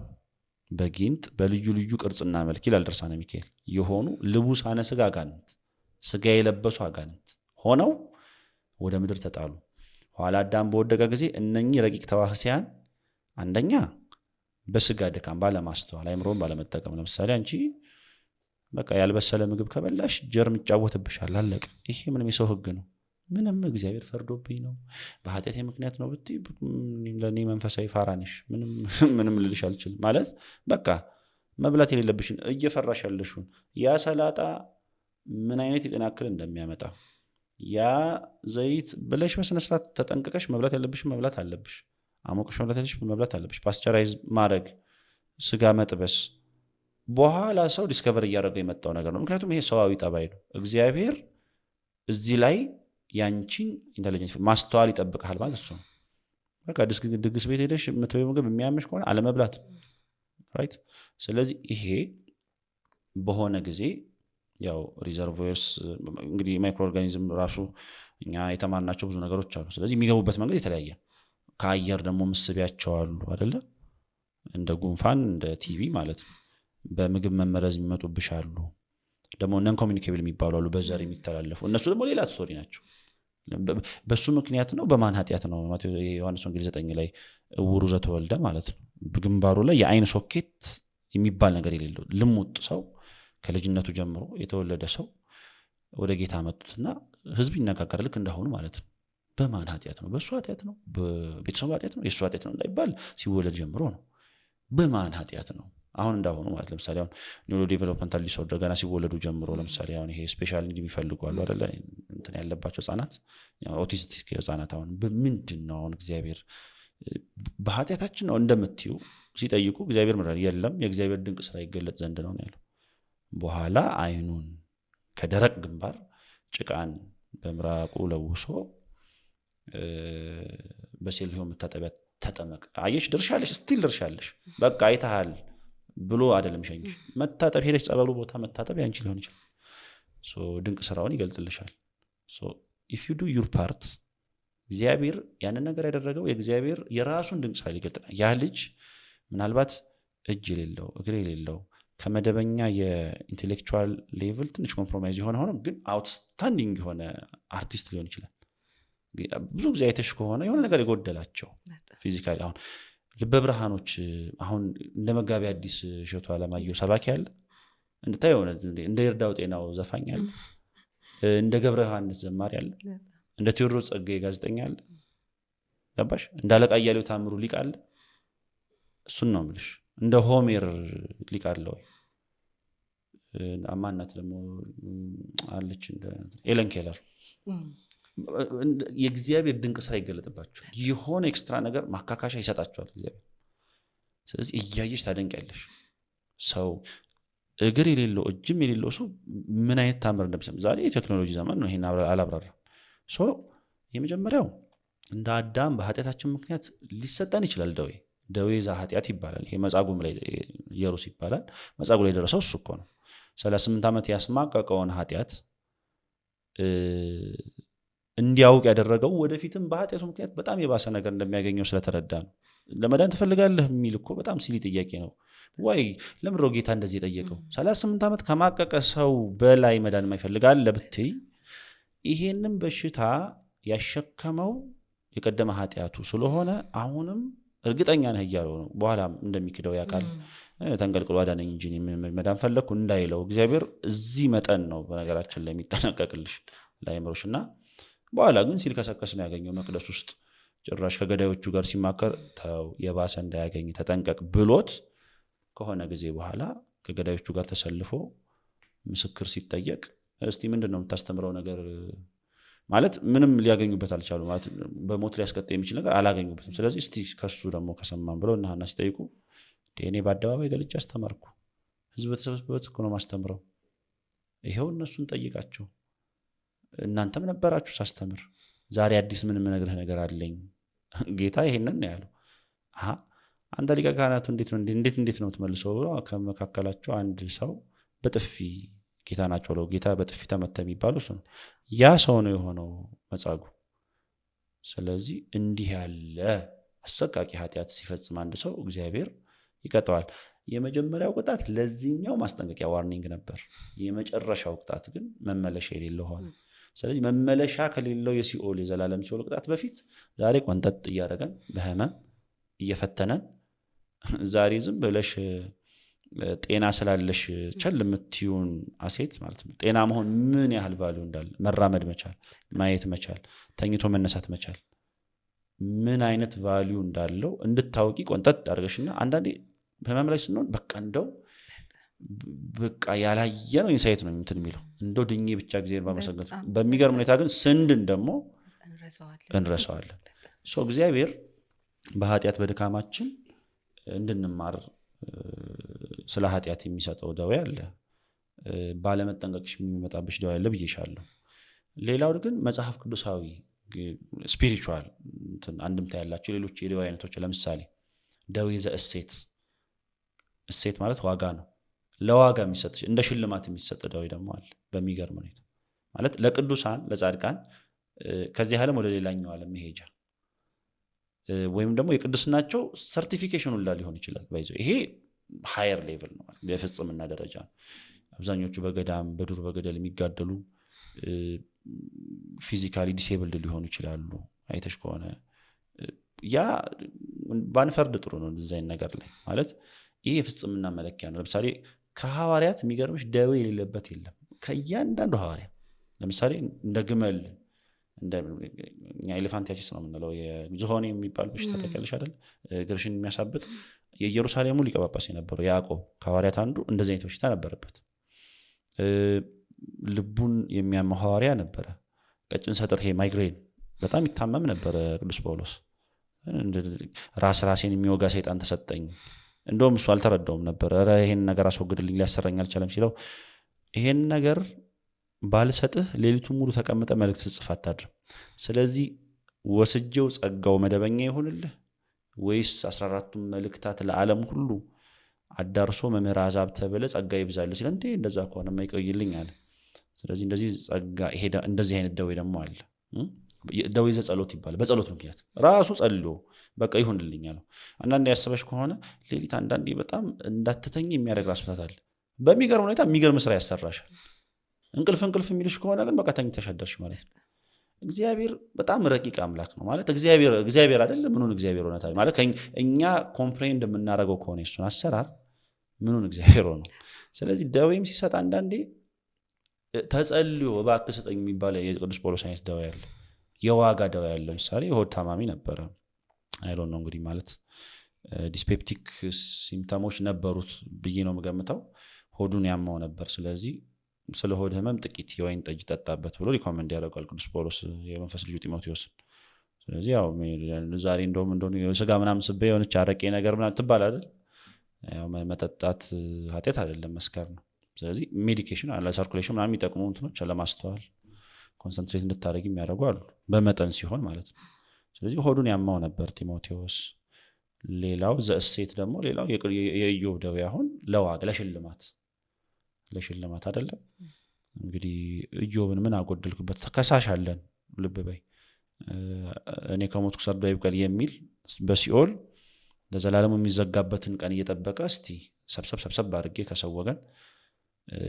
በጊንጥ በልዩ ልዩ ቅርጽና መልክ ይላል ድርሳነ ሚካኤል የሆኑ ልቡሳነ ስጋ አጋንንት፣ ስጋ የለበሱ አጋንንት ሆነው ወደ ምድር ተጣሉ። ኋላ አዳም በወደቀ ጊዜ እነኚህ ረቂቅ ተዋህሲያን አንደኛ በስጋ ድካም ባለማስተዋል አይምሮን ባለመጠቀም፣ ለምሳሌ አንቺ በቃ ያልበሰለ ምግብ ከበላሽ ጀርም ይጫወትብሻል፣ አለቀ። ይሄ ምንም የሰው ህግ ነው። ምንም እግዚአብሔር ፈርዶብኝ ነው በኃጢአቴ ምክንያት ነው ብትይ ለእኔ መንፈሳዊ ፋራ ነሽ፣ ምንም ልልሽ አልችልም ማለት በቃ መብላት የሌለብሽን እየፈራሽ ያለሽውን ያ ሰላጣ ምን አይነት የጤና እክል እንደሚያመጣ ያ ዘይት ብለሽ በስነስርዓት ተጠንቅቀሽ መብላት ያለብሽን መብላት አለብሽ። አሞቅሽ መብላት አለብሽ። ፓስቸራይዝ ማድረግ፣ ስጋ መጥበስ በኋላ ሰው ዲስከቨር እያደረገው የመጣው ነገር ነው። ምክንያቱም ይሄ ሰዋዊ ጠባይ ነው። እግዚአብሔር እዚህ ላይ ያንቺን ኢንተለጀንስ ማስተዋል ይጠብቃል ማለት እሱ ነው። በቃ ድግስ ቤት ሄደሽ የምትበይው ምግብ የሚያምሽ ከሆነ አለመብላት ራይት። ስለዚህ ይሄ በሆነ ጊዜ ያው ሪዘርቮርስ እንግዲህ ማይክሮ ኦርጋኒዝም ራሱ እኛ የተማርናቸው ብዙ ነገሮች አሉ። ስለዚህ የሚገቡበት መንገድ የተለያየ፣ ከአየር ደግሞ ምስቢያቸው አሉ አይደለ? እንደ ጉንፋን እንደ ቲቪ ማለት ነው። በምግብ መመረዝ የሚመጡብሽ አሉ። ደግሞ ነን ኮሚኒኬብል የሚባሉ አሉ፣ በዘር የሚተላለፉ እነሱ ደግሞ ሌላ ስቶሪ ናቸው። በሱ ምክንያት ነው። በማን ኃጢአት ነው? ዮሐንስ ወንጌል 9 ላይ እውሩ ዘተወልደ ማለት ነው። ግንባሩ ላይ የአይን ሶኬት የሚባል ነገር የሌለው ልሙጥ ሰው ከልጅነቱ ጀምሮ የተወለደ ሰው ወደ ጌታ መጡትና ህዝብ ይነጋገራል፣ ልክ እንዳሁኑ ማለት ነው። በማን ኃጢአት ነው? በእሱ ኃጢአት ነው? በቤተሰቡ ኃጢአት ነው? የእሱ ኃጢአት ነው እንዳይባል ሲወለድ ጀምሮ ነው። በማን ኃጢአት ነው? አሁን እንዳሁኑ ማለት ለምሳሌ አሁን ኒውሮ ዴቨሎፕመንታል ዲስኦርደር ገና ሲወለዱ ጀምሮ ለምሳሌ አሁን ይሄ ስፔሻል ኒድ የሚፈልጉ አሉ አይደለ? እንትን ያለባቸው ህጻናት፣ ኦቲስቲክ ህጻናት አሁን በምንድን ነው አሁን እግዚአብሔር በኃጢአታችን ነው እንደምትዩ ሲጠይቁ እግዚአብሔር ምራል የለም የእግዚአብሔር ድንቅ ስራ ይገለጥ ዘንድ ነው ያለው። በኋላ አይኑን ከደረቅ ግንባር ጭቃን በምራቁ ለውሶ በሴልሆም መታጠቢያ ተጠመቅ፣ አየሽ ድርሻለሽ፣ ስቲል ድርሻለሽ፣ በቃ አይተሃል ብሎ አይደለም ሸኝሽ። መታጠብ ሄደሽ ጸበሉ ቦታ መታጠብ ያንቺ ሊሆን ይችላል። ድንቅ ስራውን ይገልጥልሻል። ኢፍ ዩ ዱ ዩር ፓርት እግዚአብሔር ያንን ነገር ያደረገው የእግዚአብሔር የራሱን ድንቅ ስራ ሊገልጥና ያ ልጅ ምናልባት እጅ የሌለው እግር የሌለው ከመደበኛ የኢንቴሌክቹዋል ሌቭል ትንሽ ኮምፕሮማይዝ የሆነ ሆኖ ግን አውትስታንዲንግ የሆነ አርቲስት ሊሆን ይችላል። ብዙ ጊዜ አይተሽ ከሆነ የሆነ ነገር የጎደላቸው ፊዚካሊ አሁን ልበ ብርሃኖች አሁን እንደ መጋቢ አዲስ እሸቱ አለማየሁ ሰባኪ አለ፣ እንድታየው እንደ ይርዳው ጤናው ዘፋኝ አለ፣ እንደ ገብረ ዮሐንስ ዘማሪ አለ፣ እንደ ቴዎድሮስ ጸጋዬ ጋዜጠኛ አለ። ገባሽ? እንደ አለቃ እያሌው ታምሩ ሊቅ አለ። እሱን ነው የምልሽ። እንደ ሆሜር ሊቅ አለ ወይ? አማናት ደግሞ አለች እንደ ኤለን ኬለር። የእግዚአብሔር ድንቅ ስራ ይገለጥባቸዋል። የሆነ ኤክስትራ ነገር ማካካሻ ይሰጣቸዋል እግዚአብሔር። ስለዚህ እያየሽ ታደንቂያለሽ። ሰው እግር የሌለው እጅም የሌለው ሰው ምን አይነት ታምር እንደሚሰም ዛሬ የቴክኖሎጂ ዘመን ነው። ይሄን አላብራራም። የመጀመሪያው እንደ አዳም በኃጢአታችን ምክንያት ሊሰጠን ይችላል ደዌ ዛ ኃጢአት ይባላል። ይሄ መጻጉም ላይ ኢየሩስ ይባላል። መጻጉ ላይ ደረሰው እሱ እኮ ነው። 38 ዓመት ያስማቀቀውን ኃጢአት እንዲያውቅ ያደረገው ወደፊትም በኃጢአቱ ምክንያት በጣም የባሰ ነገር እንደሚያገኘው ስለተረዳ ነው። ለመዳን ትፈልጋለህ የሚል እኮ በጣም ሲሊ ጥያቄ ነው። ወይ ለምድሮ ጌታ እንደዚህ የጠየቀው 38 ዓመት ከማቀቀ ሰው በላይ መዳን የማይፈልጋል ለብትይ ይሄንም በሽታ ያሸከመው የቀደመ ኃጢአቱ ስለሆነ አሁንም እርግጠኛ ነህ እያለው ነው። በኋላ እንደሚክደው ያውቃል። ተንቀልቅሎ አዳነኝ እንጂ መዳን ፈለግኩ እንዳይለው እግዚአብሔር እዚህ መጠን ነው በነገራችን ላይ የሚጠነቀቅልሽ ላይምሮሽና በኋላ ግን ሲልከሰከስ ነው ያገኘው መቅደስ ውስጥ ጭራሽ ከገዳዮቹ ጋር ሲማከር ተው የባሰ እንዳያገኝ ተጠንቀቅ ብሎት ከሆነ ጊዜ በኋላ ከገዳዮቹ ጋር ተሰልፎ ምስክር ሲጠየቅ እስቲ ምንድነው የምታስተምረው ነገር ማለት ምንም ሊያገኙበት አልቻሉ ማለት በሞት ሊያስቀጣ የሚችል ነገር አላገኙበትም። ስለዚህ እስቲ ከሱ ደግሞ ከሰማን ብለው እና ሐና ሲጠይቁ እኔ በአደባባይ ገልጬ አስተማርኩ፣ ህዝብ ተሰብስበበት እኮ ነው ማስተምረው፣ ይሄው እነሱን ጠይቃቸው፣ እናንተም ነበራችሁ ሳስተምር፣ ዛሬ አዲስ ምን የምነግርህ ነገር አለኝ። ጌታ ይሄንን ነው ያለው። አንተ ሊቀ ካህናቱ እንዴት ነው የምትመልሰው ብሎ ከመካከላቸው አንድ ሰው በጥፊ ጌታ ናቸው ለው ጌታ በጥፊ ተመታ የሚባለው እሱ ነው። ያ ሰው ነው የሆነው መጻጉ። ስለዚህ እንዲህ ያለ አሰቃቂ ኃጢአት ሲፈጽም አንድ ሰው እግዚአብሔር ይቀጣዋል። የመጀመሪያው ቅጣት ለዚህኛው ማስጠንቀቂያ ዋርኒንግ ነበር። የመጨረሻው ቅጣት ግን መመለሻ የሌለው ሆነ። ስለዚህ መመለሻ ከሌለው የሲኦል የዘላለም ሲኦል ቅጣት በፊት ዛሬ ቆንጠጥ እያደረገን በህመም እየፈተነን ዛሬ ዝም ብለሽ ጤና ስላለሽ ቸል የምትዩን አሴት ማለት ነው። ጤና መሆን ምን ያህል ቫልዩ እንዳለ መራመድ መቻል፣ ማየት መቻል፣ ተኝቶ መነሳት መቻል ምን አይነት ቫልዩ እንዳለው እንድታውቂ ቆንጠጥ አድርገሽና አንዳንዴ ህመም ላይ ስንሆን በቃ እንደው በቃ ያላየ ነው ኢንሳይት ነው እንትን የሚለው እንደው ድኜ ብቻ ጊዜን በመሰገት በሚገርም ሁኔታ ግን ስንድን ደግሞ እንረሳዋለን። እግዚአብሔር በኃጢአት በድካማችን እንድንማር ስለ ኃጢአት የሚሰጠው ደዌ አለ። ባለመጠንቀቅሽ የሚመጣብሽ ደዌ አለ ብዬሻለሁ። ሌላው ግን መጽሐፍ ቅዱሳዊ ስፒሪቹዋል አንድምታ ያላቸው ሌሎች የደዌ አይነቶች ለምሳሌ ደዌ ዘእሴት፣ እሴት ማለት ዋጋ ነው። ለዋጋ የሚሰጥ እንደ ሽልማት የሚሰጥ ደዌ ደግሞ አለ። በሚገርም ሁኔታ ማለት ለቅዱሳን ለጻድቃን ከዚህ ዓለም ወደ ሌላኛው ዓለም መሄጃ ወይም ደግሞ የቅድስናቸው ሰርቲፊኬሽን ሁላ ሊሆን ይችላል። ባይዘው ይሄ ሃየር ሌቭል ነው ማለት የፍጽምና ደረጃ ነው። አብዛኞቹ በገዳም በዱር በገደል የሚጋደሉ ፊዚካሊ ዲሴብልድ ሊሆኑ ይችላሉ። አይተሽ ከሆነ ያ ባንፈርድ ጥሩ ነው እንደዚህ አይነት ነገር ላይ ማለት ይሄ የፍጽምና መለኪያ ነው። ለምሳሌ ከሐዋርያት የሚገርምሽ ደዌ የሌለበት የለም። ከእያንዳንዱ ሐዋርያ ለምሳሌ እንደ ግመል እንደ እኛ ኤሌፋንቲያሲስ ነው የምንለው የዝሆኔ የሚባል በሽታ ታውቂያለሽ አይደል? እግርሽን የሚያሳብጥ የኢየሩሳሌሙ ሊቀ ጳጳስ የነበረው ያዕቆብ ከሐዋርያት አንዱ እንደዚህ አይነት በሽታ ነበረበት። ልቡን የሚያመው ሐዋርያ ነበረ። ቀጭን ሰጥር ይሄ ማይግሬን በጣም ይታመም ነበረ ቅዱስ ጳውሎስ። ራሴን የሚወጋ ሰይጣን ተሰጠኝ። እንደውም እሱ አልተረዳውም ነበር። ኧረ ይሄን ነገር አስወግድልኝ ሊያሰራኝ አልቻለም ሲለው ይሄን ነገር ባልሰጥህ ሌሊቱን ሙሉ ተቀምጠ መልእክት ስጽፍ አታድርም። ስለዚህ ወስጄው ጸጋው መደበኛ ይሁንልህ ወይስ 14ቱን መልእክታት ለዓለም ሁሉ አዳርሶ መምህር አሕዛብ ተብለ ጸጋ ይብዛልህ ሲል እንዴ እንደዛ ከሆነ የማይቆይልኝ አለ። ስለዚህ እንደዚህ ጸጋ እንደዚህ አይነት ደዌ ደግሞ አለ። ደዌ ዘጸሎት ይባላል። በጸሎት ምክንያት ራሱ ጸልዮ በቃ ይሁንልኝ አለው። አንዳንዴ ያሰበሽ ከሆነ ሌሊት አንዳንዴ በጣም እንዳትተኝ የሚያደርግ ራስ ምታት አለ። በሚገርም ሁኔታ የሚገርም ስራ ያሰራሻል። እንቅልፍ የሚልሽ ከሆነ ግን በቃ ተኝተሽ አደርሽ ማለት ነው። እግዚአብሔር በጣም ረቂቅ አምላክ ነው ማለት እግዚአብሔር አይደለም ምኑን እግዚአብሔር ሆነታል ማለት እኛ ኮምፕሬንድ የምናደርገው ከሆነ እሱን አሰራር ምኑን እግዚአብሔር ነው። ስለዚህ ደዌም ሲሰጥ አንዳንዴ ተጸልዮ እባክህ ስጠኝ የሚባል የቅዱስ ጳውሎስ አይነት ደዌ ያለ የዋጋ ደዌ ያለ ለምሳሌ የሆድ ታማሚ ነበረ። አይዶን ነው እንግዲህ ማለት ዲስፔፕቲክ ሲምፕተሞች ነበሩት ብዬ ነው የምገምተው። ሆዱን ያማው ነበር። ስለዚህ ስለ ሆድ ህመም ጥቂት የወይን ጠጅ ጠጣበት ብሎ ሪኮመንድ ያደርጋል ቅዱስ ጳውሎስ የመንፈስ ልጁ ጢሞቴዎስን። ስለዚህ ያው ዛሬ እንደውም ስጋ ምናምን ስበ የሆነች አረቄ ነገር ምናምን ትባል አይደል? ያው መጠጣት ኃጢአት አይደለም መስከር ነው። ስለዚህ ሜዲኬሽን አለ ሰርኩሌሽን ምናምን የሚጠቅሙ እንትኖች ለማስተዋል ኮንሰንትሬት እንድታደርጊ የሚያደርጉ አሉ በመጠን ሲሆን ማለት ነው። ስለዚህ ሆዱን ያማው ነበር ጢሞቴዎስ። ሌላው ዘእሴት ደግሞ ሌላው የኢዮብ ደዌ አሁን ለዋጋ ለሽልማት አይደለም። እንግዲህ ኢዮብን ምን አጎደልኩበት ከሳሽ አለን ልብ በይ እኔ ከሞትኩ ሰርዶ ይብቀል የሚል በሲኦል ለዘላለሙ የሚዘጋበትን ቀን እየጠበቀ እስቲ ሰብሰብ አድርጌ ከሰው ወገን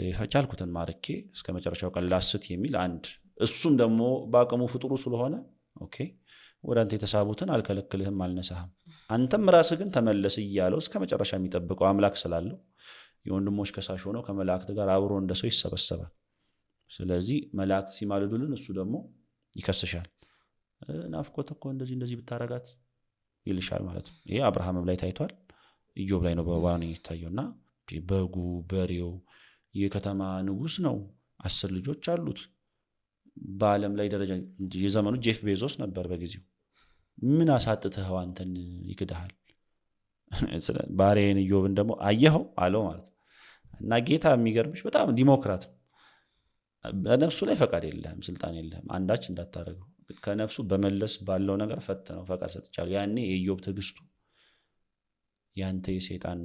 የቻልኩትን ማርኬ እስከ መጨረሻው ቀን ላስት የሚል አንድ እሱም ደግሞ በአቅሙ ፍጡሩ ስለሆነ ኦኬ ወደ አንተ የተሳቡትን አልከለክልህም አልነሳህም አንተም ራስህ ግን ተመለስ እያለው እስከ መጨረሻ የሚጠብቀው አምላክ ስላለው የወንድሞች ከሳሽ ሆነው ከመላእክት ጋር አብሮ እንደ ሰው ይሰበሰባል። ስለዚህ መላእክት ሲማልዱልን እሱ ደግሞ ይከስሻል። ናፍቆት እኮ እንደዚህ ብታረጋት ይልሻል ማለት ነው። ይሄ አብርሃምም ላይ ታይቷል፣ ኢዮብ ላይ ነው በዋናው የሚታየውና በጉ በሬው የከተማ ንጉስ ነው። 10 ልጆች አሉት። በዓለም ላይ ደረጃ የዘመኑ ጄፍ ቤዞስ ነበር በጊዜው። ምን አሳጥተኸው አንተን ይክድሃል? ባሪያዬን ኢዮብን ደግሞ አየኸው አለው ማለት ነው። እና ጌታ የሚገርምሽ በጣም ዲሞክራት በነፍሱ ላይ ፈቃድ የለህም፣ ስልጣን የለህም፣ አንዳች እንዳታረገው ከነፍሱ በመለስ ባለው ነገር ፈትነው ፈቃድ ሰጥቻለሁ። ያኔ የኢዮብ ትዕግስቱ ያንተ የሰይጣን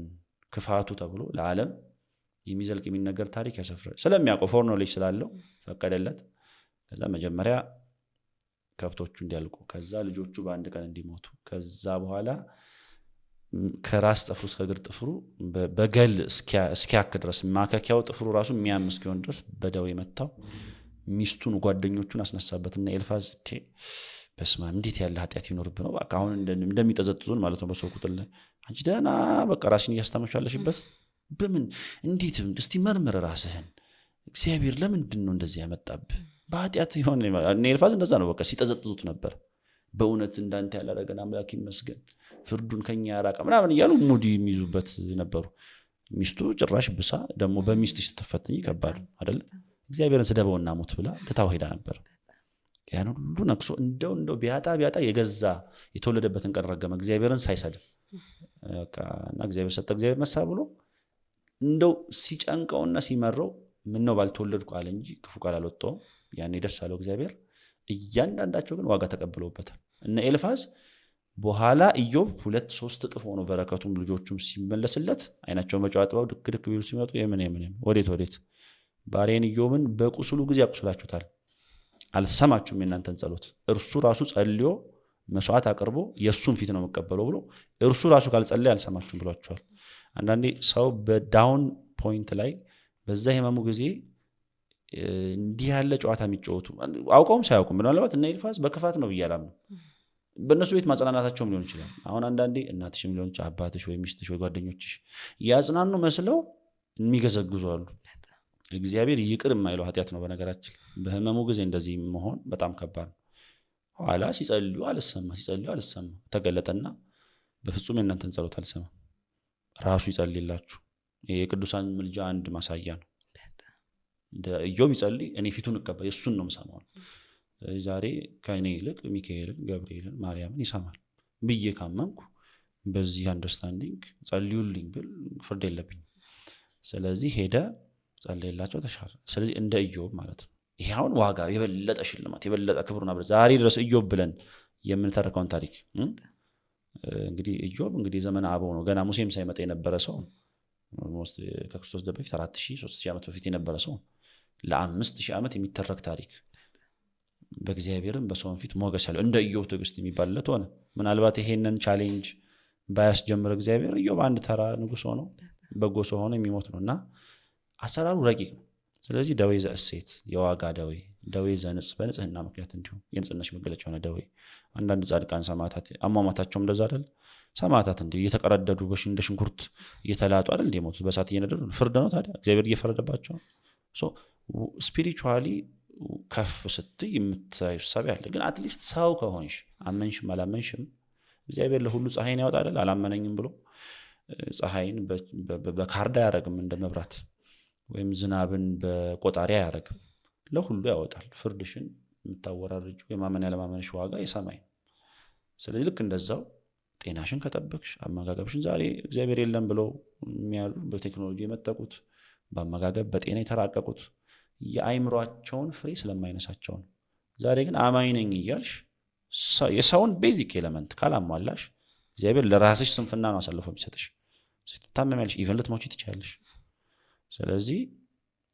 ክፋቱ ተብሎ ለዓለም የሚዘልቅ የሚነገር ታሪክ ያሰፍራል። ስለሚያውቀው ፎር ኖሌጅ ስላለው ፈቀደለት። ከዛ መጀመሪያ ከብቶቹ እንዲያልቁ፣ ከዛ ልጆቹ በአንድ ቀን እንዲሞቱ፣ ከዛ በኋላ ከራስ ጥፍሩ እስከ እግር ጥፍሩ በገል እስኪያክ ድረስ ማከኪያው ጥፍሩ ራሱ የሚያም እስኪሆን ድረስ በደዌ መታው። ሚስቱን ጓደኞቹን አስነሳበትና ኤልፋዝ በስመ አብ እንዴት ያለ ኃጢአት ይኖርብህ ነው በቃ አሁን እንደሚጠዘጥዙን ማለት ነው በሰው ቁጥር ላይ አንቺ ደህና በቃ ራስሽን እያስታመምሽ ያለሽበት በምን እንዴት እስቲ መርምር ራስህን። እግዚአብሔር ለምንድን ነው እንደዚህ ያመጣብህ? በኃጢአት ይሆን እነ ኤልፋዝ እንደዛ ነው በቃ ሲጠዘጥዙት ነበር። በእውነት እንዳንተ ያላረገን አምላክ ይመስገን ፍርዱን ከኛ ያራቀ ምናምን እያሉ ሙዲ የሚይዙበት ነበሩ። ሚስቱ ጭራሽ ብሳ ደግሞ በሚስትሽ ስትፈተኝ ይከባድ አይደል? እግዚአብሔርን ስደበውና ሞት ብላ ትታው ሄዳ ነበር። ያን ሁሉ ነክሶ እንደው ቢያጣ የገዛ የተወለደበትን ቀን ረገመ እግዚአብሔርን ሳይሰድብ በቃና እግዚአብሔር ሰጠ እግዚአብሔር ነሳ ብሎ እንደው ሲጨንቀውና ሲመረው ምን ነው ባልተወለድኩ አለ እንጂ ክፉ ቃል አልወጣውም። ያኔ ደስ አለው እግዚአብሔር። እያንዳንዳቸው ግን ዋጋ ተቀብለውበታል። እነ ኤልፋዝ በኋላ ኢዮብ 2-3 እጥፍ ሆኖ በረከቱም ልጆቹም ሲመለስለት አይናቸውን በጨው አጥበው ድክ ቢሉ ሲመጡ የምን ወዴት ባሪያዬን ኢዮብን በቁስሉ ጊዜ ያቁስላችሁታል፣ አልሰማችሁም የእናንተን ጸሎት። እርሱ ራሱ ጸልዮ መስዋዕት አቅርቦ የእሱን ፊት ነው የምቀበለው ብሎ እርሱ ራሱ ካልጸለየ አልሰማችሁም ብሏቸዋል። አንዳንዴ ሰው በዳውን ፖይንት ላይ በዛ ህመሙ ጊዜ እንዲህ ያለ ጨዋታ የሚጫወቱ አውቀውም ሳያውቁም ምናልባት እነ ኤልፋዝ በክፋት ነው ብያላም ነው በእነሱ ቤት ማጽናናታቸውም ሊሆን ይችላል። አሁን አንዳንዴ እናትሽም ሊሆን ይችላል አባትሽ ወይ ሚስትሽ ወይ ጓደኞችሽ ያጽናኑ መስለው የሚገዘግዙ አሉ። እግዚአብሔር ይቅር የማይለው ኃጢአት ነው። በነገራችን በህመሙ ጊዜ እንደዚህ መሆን በጣም ከባድ ነው። ኋላ ሲጸልዩ አልሰማ ተገለጠና በፍጹም የእናንተን ጸሎት አልሰማ ራሱ ይጸልይላችሁ። የቅዱሳን ምልጃ አንድ ማሳያ ነው። ኢዮብ ይጸልይ እኔ ፊቱን እቀበል የእሱን ነው የምሰማው። ዛሬ ከእኔ ይልቅ ሚካኤልን ገብርኤልን ማርያምን ይሰማል ብዬ ካመንኩ በዚህ አንደርስታንዲንግ ጸልዩልኝ ብል ፍርድ የለብኝ። ስለዚህ ሄደ ጸልይላቸው ተሻለ። ስለዚህ እንደ ኢዮብ ማለት ነው። ይሄ አሁን ዋጋ የበለጠ ሽልማት የበለጠ ክብሩን አብረ ዛሬ ድረስ ኢዮብ ብለን የምንተርከውን ታሪክ እንግዲህ ኢዮብ እንግዲህ ዘመን አበው ነው። ገና ሙሴም ሳይመጣ የነበረ ሰው ኦልሞስት ከክርስቶስ በፊት 4000 3000 ዓመት በፊት የነበረ ሰው ለ5000 ዓመት የሚተረክ ታሪክ በእግዚአብሔርም በሰውም ፊት ሞገስ ያለው እንደ ኢዮብ ትዕግስት የሚባልለት ሆነ። ምናልባት ይሄንን ቻሌንጅ ባያስጀምር እግዚአብሔር ኢዮብ አንድ ተራ ንጉስ ሆኖ በጎ ሰው ሆኖ የሚሞት ነውና አሰራሩ ረቂቅ ነው። ስለዚህ ደዌ ዘእሴት የዋጋ ደዌ ዘንጽ በንጽህና ምክንያት እንዲሁ የንጽህናሽ መገለጫ የሆነ ደዌ። አንዳንድ ጻድቃን ሰማዕታት አሟሟታቸውም እንደዛ አይደል? ሰማዕታት እንዲሁ እየተቀረደዱ እንደ ሽንኩርት እየተላጡ አይደል እንደ ሞቱት በሳት እየነደዱ ፍርድ ነው ታዲያ እግዚአብሔር እየፈረደባቸው። ሶ ስፒሪቹዋሊ ከፍ ስትይ የምታዩ ሐሳብ ያለ ግን አትሊስት ሰው ከሆንሽ አመንሽም አላመንሽም እግዚአብሔር ለሁሉ ፀሐይን ያወጣ አይደል? አላመነኝም ብሎ ፀሐይን በካርዳ ያረግም እንደ መብራት ወይም ዝናብን በቆጣሪ ያረግም ለሁሉ ያወጣል። ፍርድሽን የምታወራርጁ የማመን ያለማመንሽ ዋጋ የሰማይ። ስለዚህ ልክ እንደዛው ጤናሽን ከጠበቅሽ አመጋገብሽን ዛሬ እግዚአብሔር የለም ብለው የሚያሉ በቴክኖሎጂ የመጠቁት በአመጋገብ በጤና የተራቀቁት የአይምሯቸውን ፍሬ ስለማይነሳቸው ነው። ዛሬ ግን አማኝ ነኝ እያልሽ የሰውን ቤዚክ ኤሌመንት ካላሟላሽ እግዚአብሔር ለራስሽ ስንፍና ነው አሳልፎ የሚሰጥሽ። ስትታመሚያለሽ ኢቨን ልትሞቺ ትችያለሽ። ስለዚህ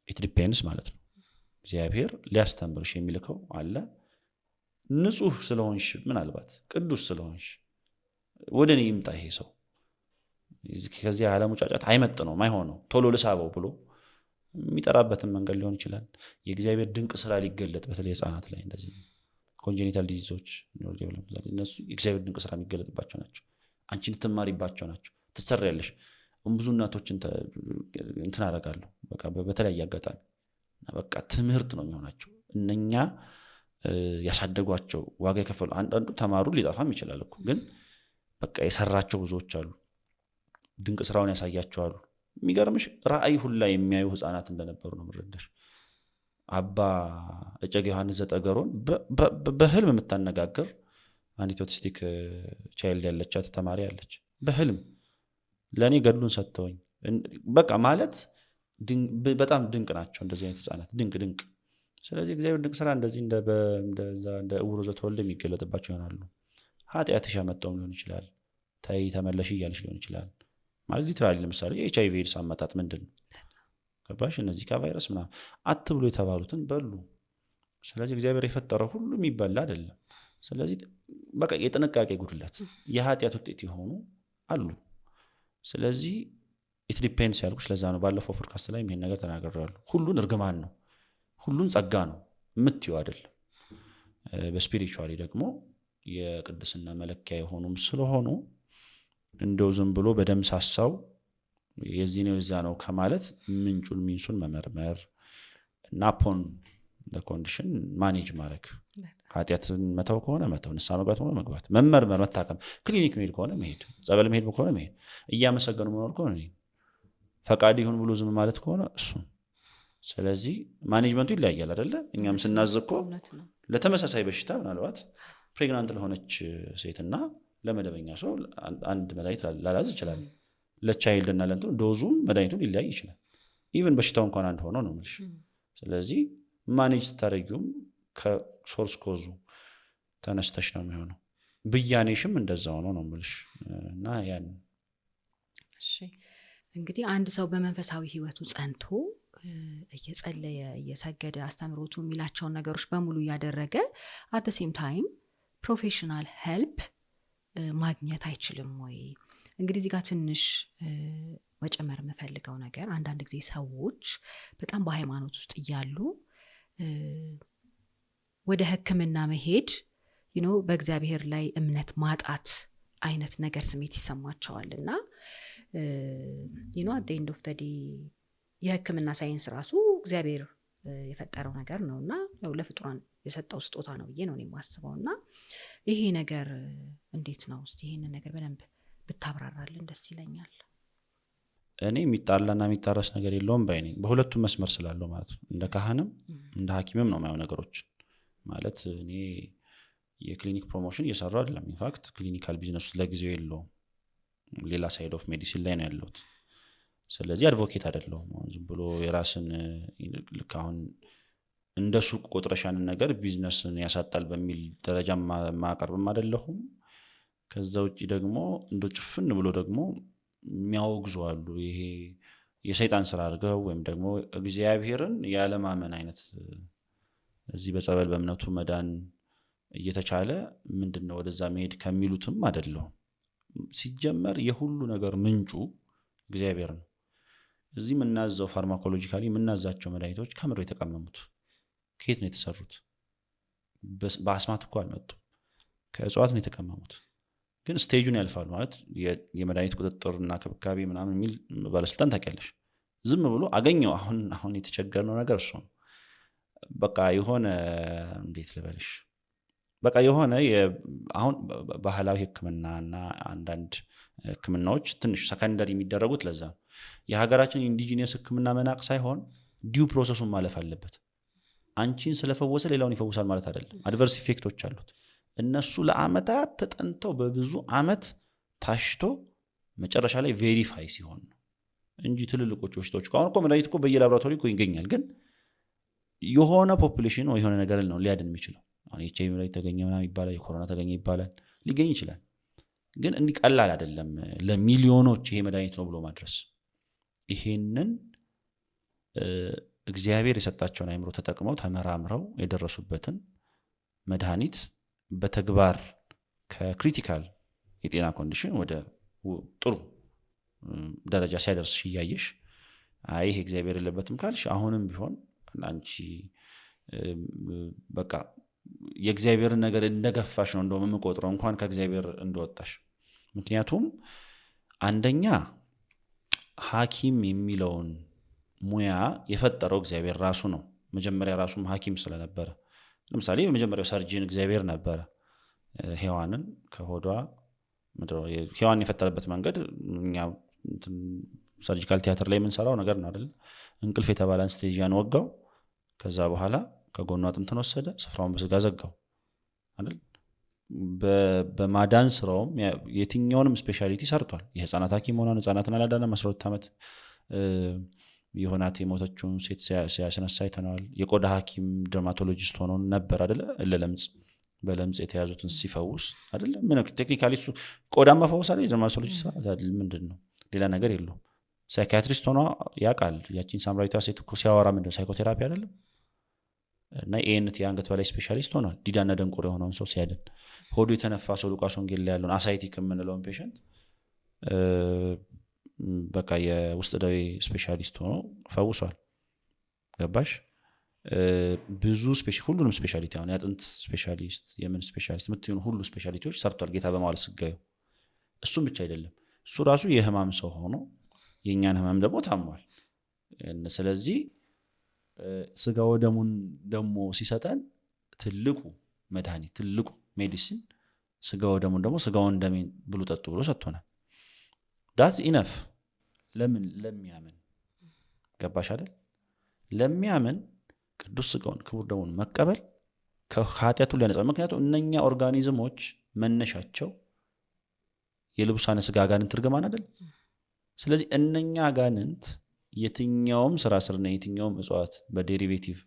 ኢት ዲፔንድስ ማለት ነው። እግዚአብሔር ሊያስተምርሽ የሚልከው አለ። ንጹህ ስለሆንሽ ምናልባት ቅዱስ ስለሆንሽ ወደ እኔ ይምጣ ይሄ ሰው ከዚህ ዓለሙ ጫጫት አይመጥነውም አይሆነው ቶሎ ልሳበው ብሎ የሚጠራበትን መንገድ ሊሆን ይችላል። የእግዚአብሔር ድንቅ ስራ ሊገለጥ በተለይ ህፃናት ላይ እንደዚህ ኮንጀኒታል ዲዚዞች እነሱ የእግዚአብሔር ድንቅ ስራ የሚገለጥባቸው ናቸው። አንቺ ልትማሪባቸው ናቸው። ትሰሪያለሽ። ብዙ እናቶችን እንትን አደርጋለሁ በቃ በተለያየ አጋጣሚ በቃ ትምህርት ነው የሚሆናቸው። እነኛ ያሳደጓቸው ዋጋ የከፈሉ አንዳንዱ ተማሩ ሊጠፋም ይችላል እኮ ግን በቃ የሰራቸው ብዙዎች አሉ። ድንቅ ስራውን ያሳያቸዋሉ። የሚገርምሽ ራእይ ሁላ የሚያዩ ህፃናት እንደነበሩ ነው ምረዳሽ። አባ እጨጌ ዮሐንስ ዘጠገሮን በህልም የምታነጋግር አንዲት ኦቲስቲክ ቻይልድ ያለቻት ተማሪ ያለች በህልም ለእኔ ገድሉን ሰጥተውኝ በቃ ማለት በጣም ድንቅ ናቸው እንደዚህ አይነት ህፃናት ድንቅ። ስለዚህ እግዚአብሔር ድንቅ ስራ እንደዚህ እንደ እውሮ ዘተወልደ የሚገለጥባቸው ይሆናሉ። ኃጢአትሽ ያመጣውም ሊሆን ይችላል። ተይ ተመለሽ እያለሽ ሊሆን ይችላል። ማለት ሊትራሊ ለምሳሌ ኤችአይቪ ኤድስ አመጣጥ ምንድን ነው ገባሽ? እነዚህ ከቫይረስ ምናምን አትብሎ የተባሉትን በሉ። ስለዚህ እግዚአብሔር የፈጠረው ሁሉ የሚበላ አይደለም። ስለዚህ በቃ የጥንቃቄ ጉድለት የኃጢአት ውጤት የሆኑ አሉ። ስለዚህ ኢት ዲፔንድስ ያልኩሽ ለዛ ነው። ባለፈው ፖድካስት ላይ ይሄን ነገር ተናግሬያለሁ። ሁሉን እርግማን ነው፣ ሁሉን ጸጋ ነው የምትይው አይደለም። በስፒሪቹዋሊ ደግሞ የቅድስና መለኪያ የሆኑም ስለሆኑ እንደው ዝም ብሎ በደም ሳሳው የዚህ ነው የዛ ነው ከማለት ምንጩን ሚንሱን መመርመር እና ፖን ለኮንዲሽን ማኔጅ ማድረግ። ኃጢአትን መተው ከሆነ መተው፣ ንስሐ መግባት ከሆነ መግባት፣ መመርመር፣ መታከም፣ ክሊኒክ መሄድ ከሆነ መሄድ፣ ጸበል መሄድ ከሆነ መሄድ፣ እያመሰገኑ መኖር ከሆነ ፈቃድ ይሁን ብሎ ዝም ማለት ከሆነ እሱ። ስለዚህ ማኔጅመንቱ ይለያያል አይደለ? እኛም ስናዝኮ ለተመሳሳይ በሽታ ምናልባት ፕሬግናንት ለሆነች ሴትና ለመደበኛ ሰው አንድ መድኃኒት ላላዝ ይችላል። ለቻይልድ እና ለእንትኑ ዶዙም መድኃኒቱን ሊለያይ ይችላል። ኢቨን በሽታው እንኳን አንድ ሆኖ ነው የምልሽ። ስለዚህ ማኔጅ ስታደርጊውም ከሶርስ ኮዙ ተነስተሽ ነው የሚሆነው። ብያኔሽም እንደዛ ሆኖ ነው የምልሽ እና ያን
እሺ። እንግዲህ አንድ ሰው በመንፈሳዊ ህይወቱ ጸንቶ እየጸለየ እየሰገደ አስተምሮቱ የሚላቸውን ነገሮች በሙሉ እያደረገ አት ዘ ሴም ታይም ፕሮፌሽናል ሄልፕ ማግኘት አይችልም ወይ? እንግዲህ እዚህ ጋር ትንሽ መጨመር የምፈልገው ነገር አንዳንድ ጊዜ ሰዎች በጣም በሃይማኖት ውስጥ እያሉ ወደ ሕክምና መሄድ በእግዚአብሔር ላይ እምነት ማጣት አይነት ነገር ስሜት ይሰማቸዋል እና at the end of the day የሕክምና ሳይንስ ራሱ እግዚአብሔር የፈጠረው ነገር ነው እና ለፍጡራን የሰጠው ስጦታ ነው ብዬ ነው የማስበው። እና ይሄ ነገር እንዴት ነው? እስቲ ይሄንን ነገር በደንብ ብታብራራልን ደስ ይለኛል።
እኔ የሚጣላና የሚጣረስ ነገር የለውም ባይ ነኝ። በሁለቱም መስመር ስላለው ማለት ነው። እንደ ካህንም እንደ ሐኪምም ነው የማየው ነገሮች ማለት። እኔ የክሊኒክ ፕሮሞሽን እየሰራሁ አይደለም። ኢንፋክት ክሊኒካል ቢዝነስ ለጊዜው የለውም። ሌላ ሳይድ ኦፍ ሜዲሲን ላይ ነው ያለሁት። ስለዚህ አድቮኬት አይደለሁም። ዝም ብሎ የራስን ልክ አሁን እንደ ሱቅ ቆጥረሻንን ነገር ቢዝነስን ያሳጣል በሚል ደረጃ ማቀርብም አይደለሁም። ከዛ ውጪ ደግሞ እንደ ጭፍን ብሎ ደግሞ የሚያወግዙ አሉ። ይሄ የሰይጣን ስራ አድርገው ወይም ደግሞ እግዚአብሔርን ያለማመን አይነት እዚህ በጸበል በእምነቱ መዳን እየተቻለ ምንድነው ወደዛ መሄድ ከሚሉትም አይደለሁም። ሲጀመር የሁሉ ነገር ምንጩ እግዚአብሔር ነው። እዚህ የምናዘው ፋርማኮሎጂካሊ የምናዛቸው መድኃኒቶች ከምድር የተቀመሙት ከየት ነው የተሰሩት? በአስማት እኮ አልመጡም። ከእጽዋት ነው የተቀመሙት። ግን ስቴጁን ያልፋሉ ማለት የመድኃኒት ቁጥጥርና ክብካቤ ምናምን የሚል ባለስልጣን ታውቂያለሽ። ዝም ብሎ አገኘው። አሁን የተቸገርነው ነገር እሱ ነው። በቃ የሆነ እንዴት ልበልሽ፣ በቃ የሆነ አሁን ባህላዊ ሕክምናና አንዳንድ ሕክምናዎች ትንሽ ሰከንደሪ የሚደረጉት ለዛ ነው። የሀገራችን ኢንዲጂነስ ሕክምና መናቅ ሳይሆን ዲው ፕሮሰሱን ማለፍ አለበት። አንቺን ስለፈወሰ ሌላውን ይፈውሳል ማለት አይደለም። አድቨርስ ኢፌክቶች አሉት። እነሱ ለአመታት ተጠንተው በብዙ አመት ታሽቶ መጨረሻ ላይ ቬሪፋይ ሲሆን ነው እንጂ ትልልቆች በሽታዎች አሁን እኮ መድኃኒት እኮ በየላቦራቶሪ እኮ ይገኛል። ግን የሆነ ፖፑሌሽን ወይ የሆነ ነገር ነው ሊያድን የሚችለው። አሁን ኤችአይቪ ላይ ተገኘ ምናምን ይባላል፣ የኮሮና ተገኘ ይባላል፣ ሊገኝ ይችላል። ግን እንዲህ ቀላል አይደለም ለሚሊዮኖች ይሄ መድኃኒት ነው ብሎ ማድረስ። ይሄንን እግዚአብሔር የሰጣቸውን አእምሮ ተጠቅመው ተመራምረው የደረሱበትን መድኃኒት በተግባር ከክሪቲካል የጤና ኮንዲሽን ወደ ጥሩ ደረጃ ሲያደርስ እያየሽ አይ ይሄ እግዚአብሔር የለበትም ካልሽ አሁንም ቢሆን አንቺ በቃ የእግዚአብሔርን ነገር እንደገፋሽ ነው እንደውም የምቆጥረው እንኳን ከእግዚአብሔር እንደወጣሽ። ምክንያቱም አንደኛ ሐኪም የሚለውን ሙያ የፈጠረው እግዚአብሔር ራሱ ነው። መጀመሪያ ራሱም ሐኪም ስለነበረ ለምሳሌ የመጀመሪያው ሰርጂን እግዚአብሔር ነበረ። ሔዋንን ከሆዷ ሔዋን የፈጠረበት መንገድ እኛ ሰርጂካል ቲያትር ላይ የምንሰራው ነገር ነው አይደል? እንቅልፍ የተባለ አንስቴዥያን ወጋው። ከዛ በኋላ ከጎኗ አጥንትን ወሰደ፣ ስፍራውን በስጋ ዘጋው አይደል? በማዳን ስራውም የትኛውንም ስፔሻሊቲ ሰርቷል። የህፃናት ሐኪም ሆኗን ህፃናትን አላዳነም። 12 ዓመት የሆናት የሞተችውን ሴት ሲያስነሳ አይተነዋል። የቆዳ ሐኪም ደርማቶሎጂስት ሆኖ ነበር አይደለ? ለለምጽ በለምጽ የተያዙትን ሲፈውስ አይደለ? ምን ቴክኒካሊ እሱ ቆዳ መፈወስ አይደል? ደርማቶሎጂስት ምንድን ነው? ሌላ ነገር የለውም። ሳይኪያትሪስት ሆኖ ያውቃል። ያቺን ሳምራዊቷ ሴት እኮ ሲያወራ ምንድነው ሳይኮቴራፒ አይደለም? እና ኤንቲ የአንገት በላይ ስፔሻሊስት ሆኗል። ዲዳና ደንቆሮ የሆነውን ሰው ሲያድን፣ ሆዱ የተነፋ ሰው ሉቃስ ወንጌል ላይ ያለውን አሳይቲክ የምንለውን ፔሸንት በቃ የውስጥ ደዌ ስፔሻሊስት ሆኖ ፈውሷል። ገባሽ? ብዙ ሁሉንም ስፔሻሊቲ አሁን የአጥንት ስፔሻሊስት የምን ስፔሻሊስት የምትሆኑ ሁሉ ስፔሻሊቲዎች ሰርቷል ጌታ በማለት ስጋዩ። እሱም ብቻ አይደለም፣ እሱ ራሱ የህማም ሰው ሆኖ የእኛን ህማም ደግሞ ታሟል። ስለዚህ ስጋ ወደሙን ደግሞ ሲሰጠን ትልቁ መድኃኒት ትልቁ ሜዲሲን ስጋ ወደሙን ደግሞ ስጋውን እንደምን ብሉ ጠጡ ብሎ ሰጥቶናል። ዳትስ ኢነፍ። ለምን? ለሚያምን። ገባሽ አይደል? ለሚያምን ቅዱስ ስጋውን ክቡር ደሙን መቀበል ከኃጢአቱ ሊያነጻ። ምክንያቱም እነኛ ኦርጋኒዝሞች መነሻቸው የልቡሳነ ስጋ አጋንንት እርግማን አይደል? ስለዚህ እነኛ አጋንንት የትኛውም ስራ ስርና የትኛውም እጽዋት በዴሪቬቲቭ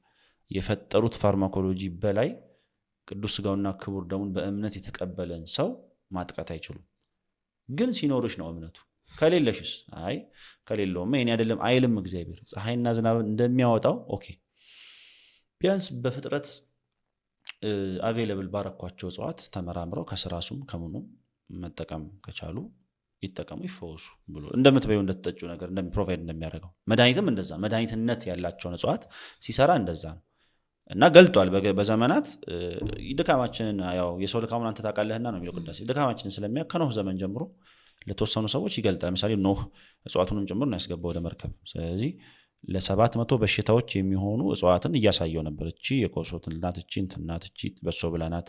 የፈጠሩት ፋርማኮሎጂ በላይ ቅዱስ ስጋውና ክቡር ደሙን በእምነት የተቀበለን ሰው ማጥቃት አይችሉም። ግን ሲኖርሽ ነው እምነቱ። ከሌለሽስ? አይ ከሌለውማ የኔ አይደለም አይልም እግዚአብሔር። ፀሐይና ዝናብ እንደሚያወጣው ኦኬ፣ ቢያንስ በፍጥረት አቬለብል ባረኳቸው እጽዋት ተመራምረው ከስራሱም ከምኑም መጠቀም ከቻሉ ይጠቀሙ፣ ይፈወሱ ብሎ እንደምትበዩ እንደተጠጩ ነገር ፕሮቫይድ እንደሚያደርገው መድኃኒትም እንደዛ መድኃኒትነት ያላቸውን እጽዋት ሲሰራ እንደዛ ነው እና ገልጧል። በዘመናት ድካማችንን ያው የሰው ድካሙን አንተ ታውቃለህና ነው የሚለው ቅዳሴ። ድካማችንን ስለሚያውቅ ከኖህ ዘመን ጀምሮ ለተወሰኑ ሰዎች ይገልጣል። ለምሳሌ ኖህ እጽዋቱንም ጭምር ነው ያስገባው ወደ መርከብ። ስለዚህ ለ700 በሽታዎች የሚሆኑ እጽዋትን እያሳየው ነበር። እቺ የኮሶት ናት፣ እቺ እንትን ናት፣ እቺ በሶ ብላናት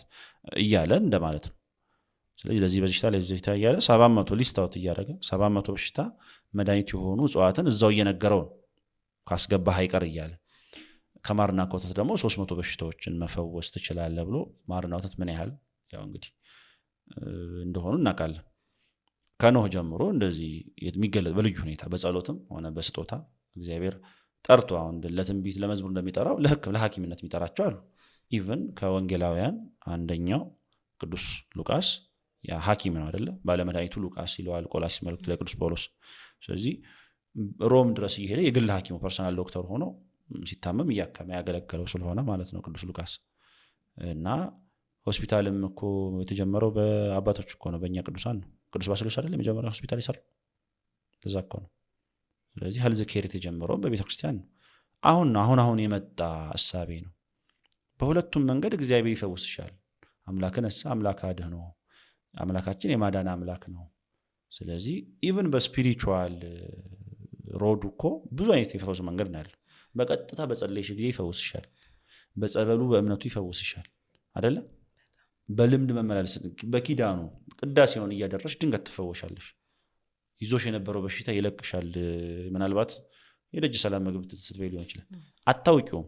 እያለ እንደማለት ነው። ስለዚህ ለዚህ በሽታ ለዚህ በሽታ እያለ 700 ሊስት አውት እያደረገ 700 በሽታ መድኃኒት የሆኑ እጽዋትን እዛው እየነገረው ነው ካስገባህ አይቀር እያለ። ከማርና ከወተት ደግሞ 300 በሽታዎችን መፈወስ ትችላለህ ብሎ ማርና ወተት ምን ያህል ያው እንግዲህ እንደሆኑ እናውቃለን። ከኖህ ጀምሮ እንደዚህ የሚገለጥ በልዩ ሁኔታ በጸሎትም ሆነ በስጦታ እግዚአብሔር ጠርቶ አሁን ለትንቢት ለመዝሙር እንደሚጠራው ለሐኪምነት የሚጠራቸው አሉ። ኢቭን ከወንጌላውያን አንደኛው ቅዱስ ሉቃስ ያ ሐኪም ነው አይደለ? ባለመድኃኒቱ ሉቃስ ይለዋል ቆላስይስ መልእክቱ ለቅዱስ ጳውሎስ። ስለዚህ ሮም ድረስ እየሄደ የግል ሐኪሙ ፐርሰናል ዶክተር ሆኖ ሲታመም እያከመ ያገለገለው ስለሆነ ማለት ነው ቅዱስ ሉቃስ። እና ሆስፒታልም እኮ የተጀመረው በአባቶች እኮ ነው፣ በእኛ ቅዱሳን ነው። ቅዱስ ባስልዮስ አይደለም የመጀመሪያ ሆስፒታል ይሰራል፣ እዛ እኮ ነው። ስለዚህ ሄልዝ ኬር የተጀመረው በቤተክርስቲያን ነው። አሁን የመጣ እሳቤ ነው። በሁለቱም መንገድ እግዚአብሔር ይፈውስሻል። አምላክን እሳ አምላክ አድህ ነው። አምላካችን የማዳን አምላክ ነው። ስለዚህ ኢቭን በስፒሪቹዋል ሮዱ እኮ ብዙ አይነት የፈውስ መንገድ ነው ያለው። በቀጥታ በጸለይሽ ጊዜ ይፈውስሻል። በጸበሉ በእምነቱ ይፈውስሻል አይደለ? በልምድ መመላለስ በኪዳኑ ቅዳሴውን እያደረሽ ድንገት ትፈወሻለሽ። ይዞሽ የነበረው በሽታ ይለቅሻል። ምናልባት የደጅ ሰላም ምግብ ስትበይ ሊሆን ይችላል፣ አታውቂውም፣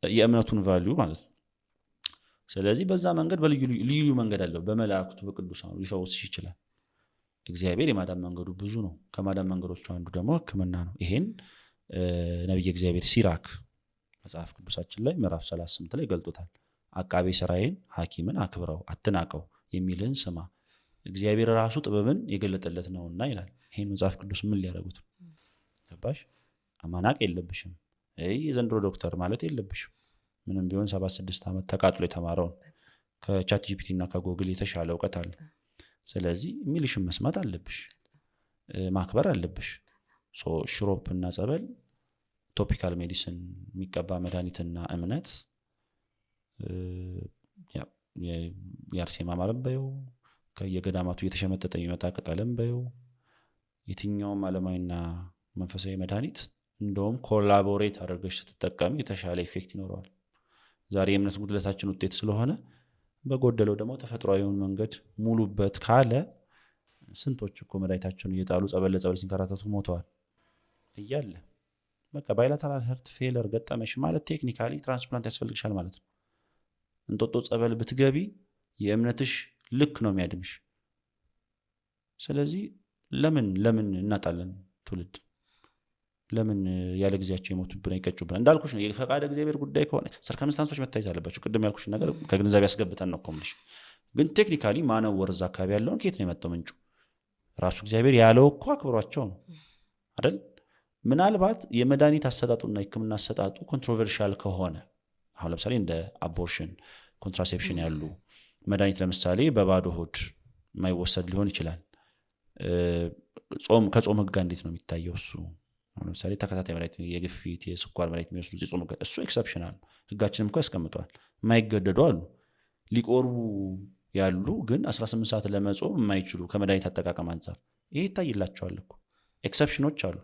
የእምነቱን ቫልዩ ማለት ነው። ስለዚህ በዛ መንገድ በልዩ መንገድ አለው። በመላእክቱ በቅዱሳኑ ሊፈውስሽ ይችላል። እግዚአብሔር የማዳን መንገዱ ብዙ ነው። ከማዳን መንገዶቹ አንዱ ደግሞ ሕክምና ነው። ይሄን ነቢየ እግዚአብሔር ሲራክ መጽሐፍ ቅዱሳችን ላይ ምዕራፍ 38 ላይ ገልጦታል። አቃቤ ሥራዬን ሐኪምን አክብረው አትናቀው የሚልህን ስማ፣ እግዚአብሔር ራሱ ጥበብን የገለጠለት ነውና ይላል። ይሄን መጽሐፍ ቅዱስ ምን ሊያደርጉት ነው? ገባሽ? አማናቅ የለብሽም። የዘንድሮ ዶክተር ማለት የለብሽም። ምንም ቢሆን 76 ዓመት ተቃጥሎ የተማረውን ከቻት ጂፒቲ እና ከጎግል የተሻለ እውቀት አለ። ስለዚህ የሚልሽን መስማት አለብሽ፣ ማክበር አለብሽ። ሽሮፕ እና ጸበል፣ ቶፒካል ሜዲሲን የሚቀባ መድኃኒትና እምነት፣ የአርሴማ ማርም በይው፣ ከየገዳማቱ እየተሸመጠጠ የሚመጣ ቅጠልም በይው፣ የትኛውም ዓለማዊና መንፈሳዊ መድኃኒት እንደውም ኮላቦሬት አድርገሽ ስትጠቀሚ የተሻለ ኢፌክት ይኖረዋል። ዛሬ የእምነት ጉድለታችን ውጤት ስለሆነ በጎደለው ደግሞ ተፈጥሯዊውን መንገድ ሙሉበት ካለ ስንቶች እኮ መድኃኒታቸውን እየጣሉ ጸበል ለጸበል ሲንከራተቱ ሞተዋል እያለ በቃ ባይላተራል ሄርት ፌለር ገጠመሽ ማለት ቴክኒካሊ ትራንስፕላንት ያስፈልግሻል ማለት ነው። እንጦጦ ጸበል ብትገቢ የእምነትሽ ልክ ነው የሚያድንሽ። ስለዚህ ለምን እናጣለን ትውልድ? ለምን ያለ ጊዜያቸው የሞቱብን ይቀጩብን? እንዳልኩሽ ነው የፈቃደ እግዚአብሔር ጉዳይ ከሆነ ሰርከምስታንሶች መታየት አለባቸው። ቅድም ያልኩሽ ነገር ከግንዛቤ ያስገብተን ነው ኮምልሽ። ግን ቴክኒካሊ ማነወር እዛ አካባቢ ያለውን ከየት ነው የመጣው ምንጩ? ራሱ እግዚአብሔር ያለው እኮ አክብሯቸው ነው አይደል? ምናልባት የመድኃኒት አሰጣጡና የሕክምና አሰጣጡ ኮንትሮቨርሻል ከሆነ አሁን ለምሳሌ እንደ አቦርሽን፣ ኮንትራሴፕሽን ያሉ መድኃኒት ለምሳሌ በባዶ ሆድ የማይወሰድ ሊሆን ይችላል። ከጾም ሕግ እንዴት ነው የሚታየው? እሱ ለምሳሌ ተከታታይ መድኃኒት፣ የግፊት የስኳር መድኃኒት የሚወስዱ የጾም ሕግ እሱ ኤክሰፕሽናል፣ ሕጋችንም እኮ ያስቀምጠዋል። የማይገደዱ አሉ፣ ሊቆርቡ ያሉ ግን 18 ሰዓት ለመጾም የማይችሉ ከመድኃኒት አጠቃቀም አንጻር ይሄ ይታይላቸዋል እኮ። ኤክሰፕሽኖች አሉ።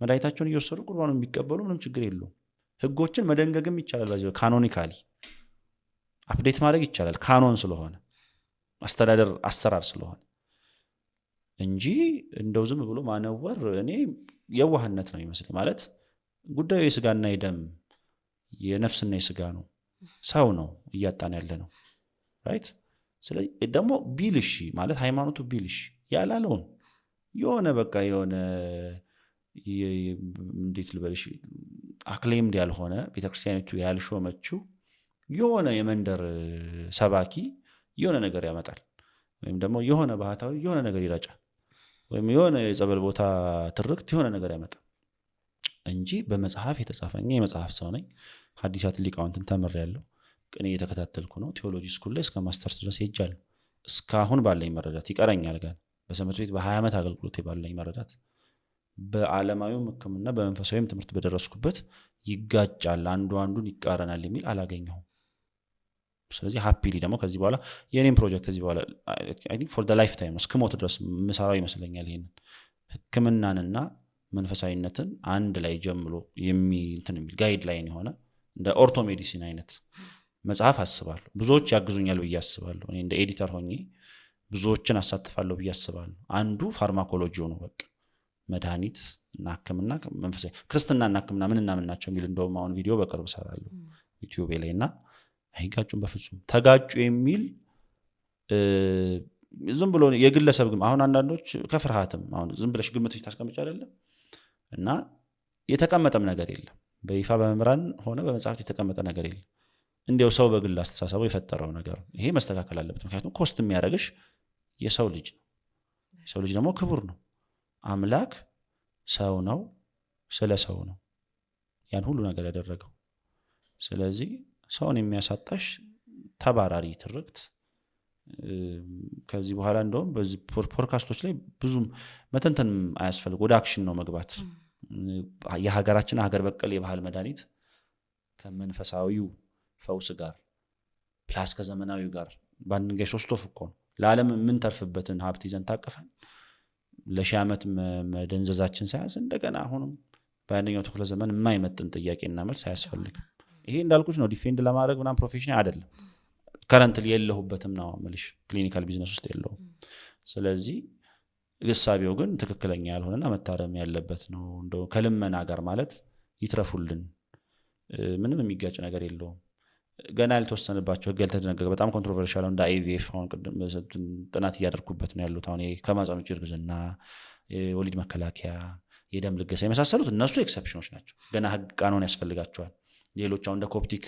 መድኃኒታቸውን እየወሰዱ ቁርባኑ የሚቀበሉ ምንም ችግር የለውም። ሕጎችን መደንገግም ይቻላል። ካኖኒካሊ አፕዴት ማድረግ ይቻላል። ካኖን ስለሆነ አስተዳደር አሰራር ስለሆነ እንጂ እንደው ዝም ብሎ ማነወር እኔ የዋህነት ነው ይመስል። ማለት ጉዳዩ የስጋና የደም የነፍስና የስጋ ነው። ሰው ነው እያጣን ያለ ነው። ራይት። ስለዚህ ደግሞ ቢልሽ ማለት ሃይማኖቱ ቢልሽ ያላለውን የሆነ በቃ የሆነ እንዴት ልበልሽ አክሌምድ ያልሆነ ቤተክርስቲያኒቱ ያልሾመችው የሆነ የመንደር ሰባኪ የሆነ ነገር ያመጣል፣ ወይም ደግሞ የሆነ ባህታዊ የሆነ ነገር ይረጫል፣ ወይም የሆነ የጸበል ቦታ ትርክት የሆነ ነገር ያመጣል እንጂ በመጽሐፍ የተጻፈኝ የመጽሐፍ ሰው ነኝ። ሐዲሳት ሊቃውንትን ተምሬያለሁ። ቅኔ እየተከታተልኩ ነው። ቴዎሎጂ ስኩል ላይ እስከ ማስተርስ ድረስ ሄጃለሁ። እስካሁን ባለኝ መረዳት ይቀረኛል ጋር በሰንበት ቤት በ20 ዓመት አገልግሎት ባለኝ መረዳት በዓለማዊው ሕክምና በመንፈሳዊም ትምህርት በደረስኩበት ይጋጫል፣ አንዱ አንዱን ይቃረናል የሚል አላገኘሁም። ስለዚህ ሃፒሊ ደግሞ ከዚህ በኋላ የኔም ፕሮጀክት ከዚህ በኋላ አይ ቲንክ ፎር ዘ ላይፍ ታይም እስክሞት ድረስ ምሳራው ይመስለኛል። ይሄንን ሕክምናንና መንፈሳዊነትን አንድ ላይ ጀምሮ እንትን የሚል ጋይድ ላይን የሆነ እንደ ኦርቶ ሜዲሲን አይነት መጽሐፍ አስባለሁ። ብዙዎች ያግዙኛል ብዬ አስባለሁ። እኔ እንደ ኤዲተር ሆኜ ብዙዎችን አሳትፋለሁ ብዬ አስባለሁ። አንዱ ፋርማኮሎጂው ነው። በቃ መድኃኒት እና ሕክምና መንፈሳዊ ክርስትናና ሕክምና ምንና ምን ናቸው የሚል እንደውም አሁን ቪዲዮ በቅርብ እሰራለሁ ዩቲዩብ ላይ እና አይጋጩም በፍጹም ተጋጩ የሚል ዝም ብሎ የግለሰብ ግን አሁን አንዳንዶች ከፍርሃትም አሁን ዝም ብለሽ ግምቶች ታስቀምጭ አይደለም እና የተቀመጠም ነገር የለም በይፋ በመምራን ሆነ በመጽሐፍት የተቀመጠ ነገር የለም። እንዲያው ሰው በግል አስተሳሰቡ የፈጠረው ነገር ይሄ መስተካከል አለበት። ምክንያቱም ኮስት የሚያደርግሽ የሰው ልጅ ነው። የሰው ልጅ ደግሞ ክቡር ነው። አምላክ ሰው ነው፣ ስለ ሰው ነው ያን ሁሉ ነገር ያደረገው። ስለዚህ ሰውን የሚያሳጣሽ ተባራሪ ትርክት ከዚህ በኋላ እንደውም በዚህ ፖድካስቶች ላይ ብዙም መተንተን አያስፈልግ፣ ወደ አክሽን ነው መግባት። የሀገራችን ሀገር በቀል የባህል መድኃኒት ከመንፈሳዊው ፈውስ ጋር ፕላስ ከዘመናዊው ጋር በአንድ ድንጋይ ሶስት ወፍ እኮ ነው። ለዓለም የምንተርፍበትን ሀብት ይዘን ታቅፈን ለሺህ ዓመት መደንዘዛችን ሳያንስ እንደገና አሁንም በአንደኛው ክፍለ ዘመን የማይመጥን ጥያቄና መልስ አያስፈልግም። ይሄ እንዳልኩሽ ነው፣ ዲፌንድ ለማድረግ ምናምን ፕሮፌሽን አይደለም። ከረንትሊ የለሁበትም ነው የምልሽ፣ ክሊኒካል ቢዝነስ ውስጥ የለሁም። ስለዚህ ግሳቤው ግን ትክክለኛ ያልሆነና መታረም ያለበት ነው። እንደው ከልመና ጋር ማለት ይትረፉልን፣ ምንም የሚጋጭ ነገር የለውም። ገና ያልተወሰነባቸው ህግ ያልተደነገገ በጣም ኮንትሮቨርሻል እንደ አይቪኤፍ አሁን ቅድም ጥናት እያደረኩበት ነው ያሉት። አሁን ከማህፀን ውጭ እርግዝና፣ የወሊድ መከላከያ፣ የደም ልገሳ የመሳሰሉት እነሱ ኤክሰፕሽኖች ናቸው። ገና ህግ ቃኖን ያስፈልጋቸዋል። ሌሎች አሁን እንደ ኮፕቲክ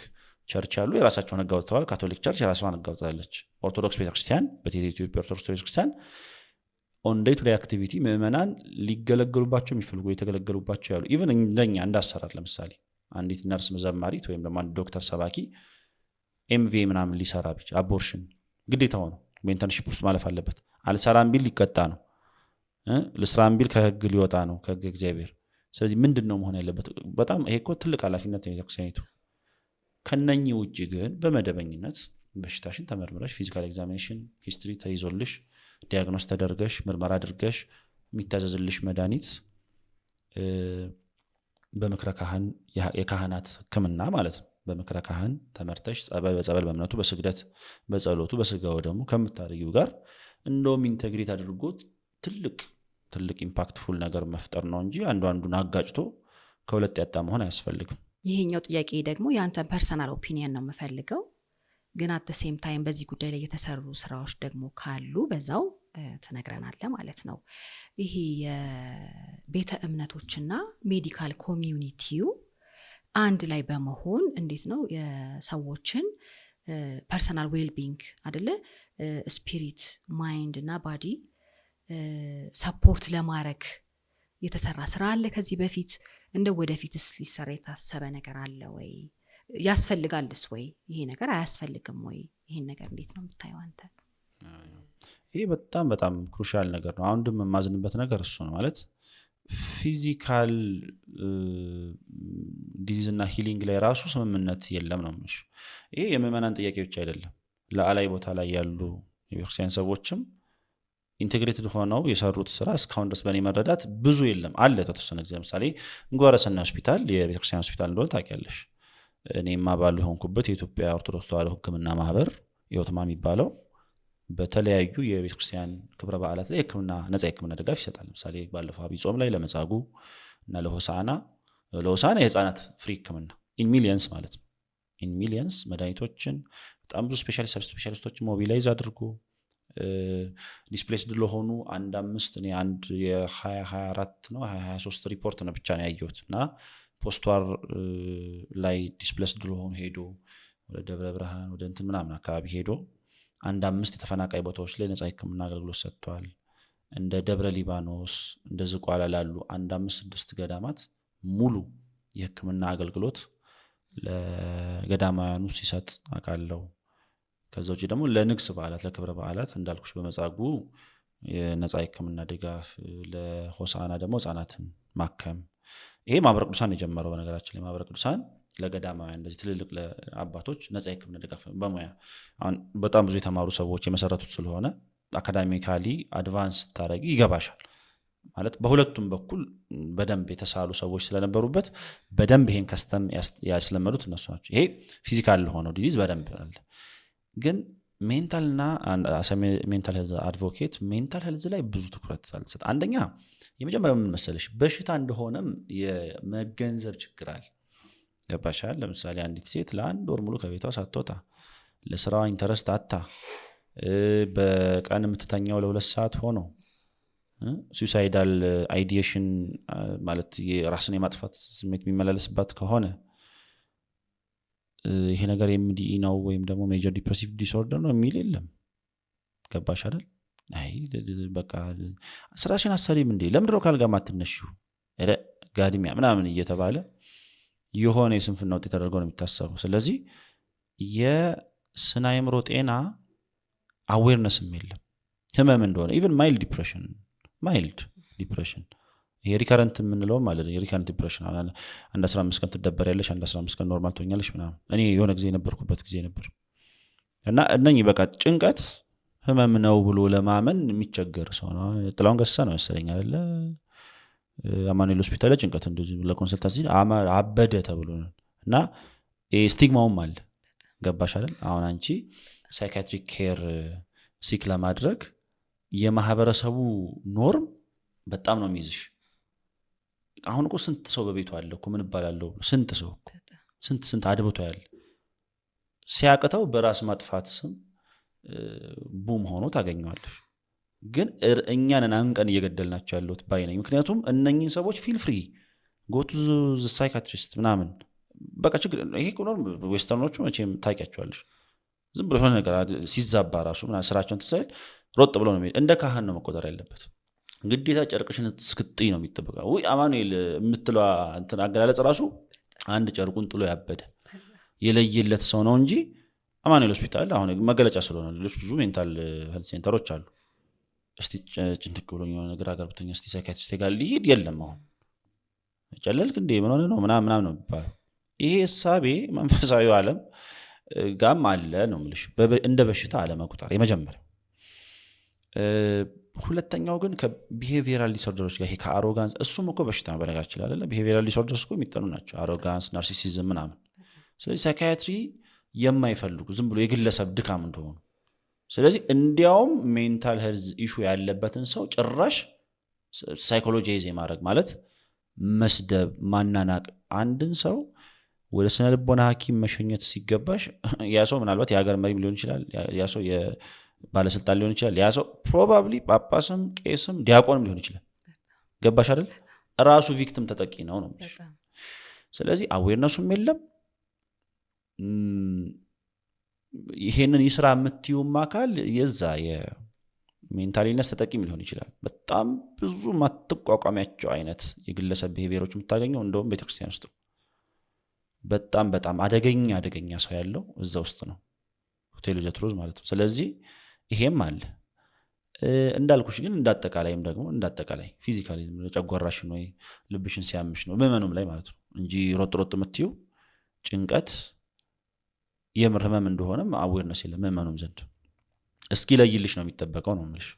ቸርች ያሉ የራሳቸውን ህግ አውጥተዋል። ካቶሊክ ቸርች የራሷን ህግ አውጥታለች። ኦርቶዶክስ ቤተክርስቲያን በኢትዮጵያ ኦርቶዶክስ ቤተክርስቲያን ኦን ዴይ ቱ ዴይ አክቲቪቲ ምዕመናን ሊገለገሉባቸው የሚፈልጉ የተገለገሉባቸው ያሉ ኢቨን እንደኛ እንዳሰራር ለምሳሌ አንዲት ነርስ መዘማሪት ወይም ደግሞ አንድ ዶክተር ሰባኪ ኤምቪኤ ምናምን ሊሰራ ቢችል አቦርሽን ግዴታው ነው፣ በኢንተርንሺፕ ውስጥ ማለፍ አለበት። አልሰራም ቢል ሊቀጣ ነው፣ ልስራም ቢል ከህግ ሊወጣ ነው፣ ከህግ እግዚአብሔር። ስለዚህ ምንድን ነው መሆን ያለበት? በጣም ይሄ እኮ ትልቅ ኃላፊነት ነው ቤተክርስቲያኒቱ። ከነኚህ ውጭ ግን በመደበኝነት በሽታሽን ተመርምረሽ ፊዚካል ኤግዛሚኔሽን ሂስትሪ ተይዞልሽ ዲያግኖስ ተደርገሽ ምርመራ አድርገሽ የሚታዘዝልሽ መድኃኒት በምክረ ካህን የካህናት ሕክምና ማለት ነው። በምክረ ካህን ተመርተሽ በጸበል በእምነቱ በስግደት በጸሎቱ በስጋው ደግሞ ከምታደርጊው ጋር እንደውም ኢንቴግሬት አድርጎት ትልቅ ኢምፓክትፉል ነገር መፍጠር ነው እንጂ አንዱን አጋጭቶ ከሁለት ያጣ መሆን አያስፈልግም።
ይሄኛው ጥያቄ ደግሞ የአንተን ፐርሰናል ኦፒኒየን ነው የምፈልገው፣ ግን አት ሴም ታይም በዚህ ጉዳይ ላይ የተሰሩ ስራዎች ደግሞ ካሉ በዛው ትነግረናለህ ማለት ነው። ይሄ የቤተ እምነቶችና ሜዲካል ኮሚዩኒቲው አንድ ላይ በመሆን እንዴት ነው የሰዎችን ፐርሰናል ዌልቢንግ አይደለ ስፒሪት ማይንድ እና ባዲ ሰፖርት ለማድረግ የተሰራ ስራ አለ ከዚህ በፊት? እንደ ወደፊትስ ሊሰራ የታሰበ ነገር አለ ወይ? ያስፈልጋልስ ወይ? ይሄ ነገር አያስፈልግም ወይ? ይሄን ነገር እንዴት ነው የምታየው አንተ?
ይሄ በጣም ክሩሻል ነገር ነው። አሁን ደግሞ የማዝንበት ነገር እሱ ነው። ማለት ፊዚካል ዲዚዝ እና ሂሊንግ ላይ ራሱ ስምምነት የለም ነው የምልሽ። ይሄ የምዕመናን ጥያቄ ብቻ አይደለም። ለአላይ ቦታ ላይ ያሉ የቤተክርስቲያን ሰዎችም ኢንቴግሬትድ ሆነው የሰሩት ስራ እስካሁን ድረስ በእኔ መረዳት ብዙ የለም አለ። ከተወሰነ ጊዜ ለምሳሌ እንጓረ ሰናይ ሆስፒታል የቤተክርስቲያን ሆስፒታል እንደሆነ ታውቂያለሽ። እኔም አባሉ የሆንኩበት የኢትዮጵያ ኦርቶዶክስ ተዋሕዶ ሕክምና ማህበር ኢዮትማ የሚባለው በተለያዩ የቤተክርስቲያን ክብረ በዓላት ላይ ነፃ የህክምና ድጋፍ ይሰጣል። ለምሳሌ ባለፈው ዐቢይ ጾም ላይ ለመጻጉዕ እና ለሆሳዕና የህፃናት ፍሪ ህክምና ኢን ሚሊየንስ ማለት ነው። ኢን ሚሊየንስ መድኃኒቶችን በጣም ብዙ ስፔሻሊስቶችን ሞቢላይዝ አድርጎ ዲስፕሌስድ ለሆኑ አንድ የ2024 ነው 2023 ሪፖርት ነው ብቻ ነው ያየሁት እና ፖስትዋር ላይ ዲስፕሌስድ ለሆኑ ሄዶ ወደ ደብረ ብርሃን ወደ እንትን ምናምን አካባቢ ሄዶ 5 የተፈናቃይ ቦታዎች ላይ ነፃ ህክምና አገልግሎት ሰጥቷል። እንደ ደብረ ሊባኖስ እንደ ዝቋላ ላሉ 5-6 ገዳማት ሙሉ የህክምና አገልግሎት ለገዳማውያኑ ሲሰጥ አውቃለሁ። ከዛ ውጭ ደግሞ ለንግስ በዓላት ለክብረ በዓላት እንዳልኩሽ በመጻጉዕ የነጻ ሕክምና ድጋፍ፣ ለሆሳና ደግሞ ህጻናትን ማከም። ይሄ ማህበረ ቅዱሳን የጀመረው በነገራችን ላይ ማህበረ ቅዱሳን ለገዳማውያን እንደዚህ ትልልቅ ለአባቶች ነጻ ሕክምና ድጋፍ በሙያ አሁን በጣም ብዙ የተማሩ ሰዎች የመሰረቱት ስለሆነ አካዳሚካሊ አድቫንስ ታረጊ ይገባሻል ማለት በሁለቱም በኩል በደንብ የተሳሉ ሰዎች ስለነበሩበት በደንብ ይሄን ከስተም ያስለመዱት እነሱ ናቸው። ይሄ ፊዚካል ለሆነው ዲዚዝ በደንብ አለ። ግን ሜንታልና ሜንታል ሄልዝ አድቮኬት ሜንታል ሄልዝ ላይ ብዙ ትኩረት አልሰጥ። አንደኛ የመጀመሪያው ምን መሰለሽ በሽታ እንደሆነም የመገንዘብ ችግር አለ። ገባሻል? ለምሳሌ አንዲት ሴት ለአንድ ወር ሙሉ ከቤቷ ሳትወጣ ለስራዋ ኢንተረስት አታ በቀን የምትተኛው ለ2 ሰዓት ሆኖ ሱሳይዳል አይዲዬሽን ማለት የራስን የማጥፋት ስሜት የሚመላለስባት ከሆነ ይሄ ነገር ኤምዲኢ ነው ወይም ደግሞ ሜጀር ዲፕሬሲቭ ዲስኦርደር ነው የሚል የለም። ገባሽ አይደል? አይ በቃ ስራሽን አሰሪም እንዴ ለምንድነው ካልጋ ማትነሺው ጋድሚያ ምናምን እየተባለ የሆነ የስንፍና ውጤት ተደርጎ ነው የሚታሰበው። ስለዚህ የስነ አእምሮ ጤና አዌርነስም የለም ህመም እንደሆነ ኢቨን ማይልድ ዲፕሬሽን ይሄ ሪካረንት የምንለው ማለት ነው። የሪካረንት ዲፕሬሽን አንድ 15 ቀን ትደበሪያለሽ፣ አንድ 15 ቀን ኖርማል ትሆኛለሽ ምናምን። እኔ የሆነ ጊዜ የነበርኩበት ጊዜ ነበር እና እነኚህ በቃ ጭንቀት ህመም ነው ብሎ ለማመን የሚቸገር ሰው ነው። ጥላሁን ገሰሰ ነው መሰለኝ አይደለ አማኑኤል ሆስፒታል ጭንቀት እንደዚህ ለኮንሰልታንሲ አበደ ተብሎ እና ስቲግማውም አለ። ገባሽ አይደል? አሁን አንቺ ሳይካትሪክ ኬር ሲክ ለማድረግ የማህበረሰቡ ኖርም በጣም ነው የሚይዝሽ። አሁን እኮ ስንት ሰው በቤቱ አለ እኮ ምን እባላለሁ ስንት ሰው ስንት አድብቶ ያለ ሲያቅተው በራስ ማጥፋት ስም ቡም ሆኖ ታገኘዋለሽ። ግን እኛንን አንቀን እየገደልናቸው ያለሁት ባይ ነኝ። ምክንያቱም እነኚህን ሰዎች ፊል ፍሪ ጎቱ ሳይካትሪስት ምናምን በቃ ችግር ይሄ ዌስተርኖቹ መቼም ታውቂያቸዋለሽ። ዝም ብሎ የሆነ ነገር ሲዛባ ራሱ ስራቸውን ትሳይል ሮጥ ብሎ ነው እንደ ካህን ነው መቆጠር ያለበት። ግዴታ ጨርቅሽን እስክጥይ ነው የሚጠበቀው። ውይ አማኑኤል የምትለዋ እንትን አገላለጽ ራሱ አንድ ጨርቁን ጥሎ ያበደ የለየለት ሰው ነው እንጂ አማኑኤል ሆስፒታል አሁን መገለጫ ስለሆነ ሌሎች ብዙ ሜንታል ሄልት ሴንተሮች አሉ። እስቲ ጭንቅ ብሎኝ የሆነ ነገር አገርብቶኝ እስቲ ሳይካትሪስት ጋር ሊሄድ የለም አሁን ጨለልክ እንዴ ምን ሆነ ነው ምናምን ነው የሚባለው። ይሄ እሳቤ መንፈሳዊ ዓለም ጋም አለ ነው የምልሽ። እንደ በሽታ አለመቁጠር የመጀመሪያው። ሁለተኛው ግን ከቢሄቪየራል ዲስኦርደሮች ጋር ይሄ ከአሮጋንስ እሱም እኮ በሽታ ነው በነገራችን ይችላል አይደል? ቢሄቪየራል ዲስኦርደርስ እኮ የሚጠኑ ናቸው። አሮጋንስ፣ ናርሲሲዝም ምናምን። ስለዚህ ሳይካትሪ የማይፈልጉ ዝም ብሎ የግለሰብ ድካም እንደሆኑ ስለዚህ ሜንታል ሄልዝ ኢሹ ያለበትን ሰው ጭራሽ ሳይኮሎጂይዝ ማድረግ ማለት መስደብ፣ ማናናቅ። አንድን ሰው ወደ ስነ ልቦና ሐኪም መሸኘት ሲገባሽ ያ ሰው ምናልባት የሀገር መሪም ሊሆን ይችላል፣ ያ ሰው የባለስልጣን ሊሆን ይችላል፣ ያ ሰው ፕሮባብሊ ጳጳስም ቄስም ዲያቆንም ሊሆን ይችላል። ገባሽ አይደል? ራሱ ቪክቲም ተጠቂ ነው ነው። ስለዚህ አዌርነሱም የለም። ይሄንን ይስራ የምትዩም አካል የዛ የሜንታሊነስ ተጠቂም ሊሆን ይችላል። በጣም ብዙ ማትቋቋሚያቸው አይነት የግለሰብ ቢሄቪየሮች የምታገኘው እንደውም ቤተክርስቲያን ውስጥ በጣም አደገኛ ሰው ያለው እዛ ውስጥ ነው፣ ሆቴሉ ዘትሮዝ ማለት ነው። ስለዚህ ይሄም አለ እንዳልኩሽ። ግን እንዳጠቃላይም ደግሞ እንዳጠቃላይ ፊዚካሊ ጨጓራሽን ወይ ልብሽን ሲያምሽ ነው ምዕመኑም ላይ ማለት ነው እንጂ ሮጥ የምትዩ ጭንቀት የምር ህመም እንደሆነም አዌርነስ የለም ምዕመኑም ዘንድ። እስኪ ለይልሽ ነው የሚጠበቀው ነው የምልሽ።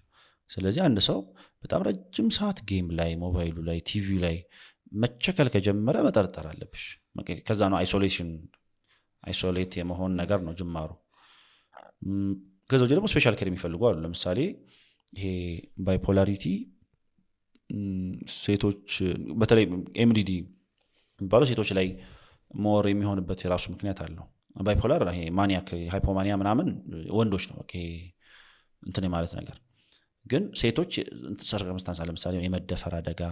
ስለዚህ አንድ ሰው በጣም ረጅም ሰዓት ጌም ላይ፣ ሞባይሉ ላይ፣ ቲቪ ላይ መቸከል ከጀመረ መጠርጠር አለብሽ። ከዛ ነው አይሶሌት የመሆን ነገር ነው ጅማሩ። ከዛ ደግሞ ስፔሻል ኬር የሚፈልጉ አሉ። ለምሳሌ ይሄ ባይፖላሪቲ ሴቶች በተለይ ኤምዲዲ የሚባለው ሴቶች ላይ ሞር የሚሆንበት የራሱ ምክንያት አለው። ባይፖላር ይሄ ማኒያክ ሃይፖማኒያ ምናምን ወንዶች ነው እንትን ማለት ነገር። ግን ሴቶች ሰርከምስታንስ ለምሳሌ የመደፈር አደጋ፣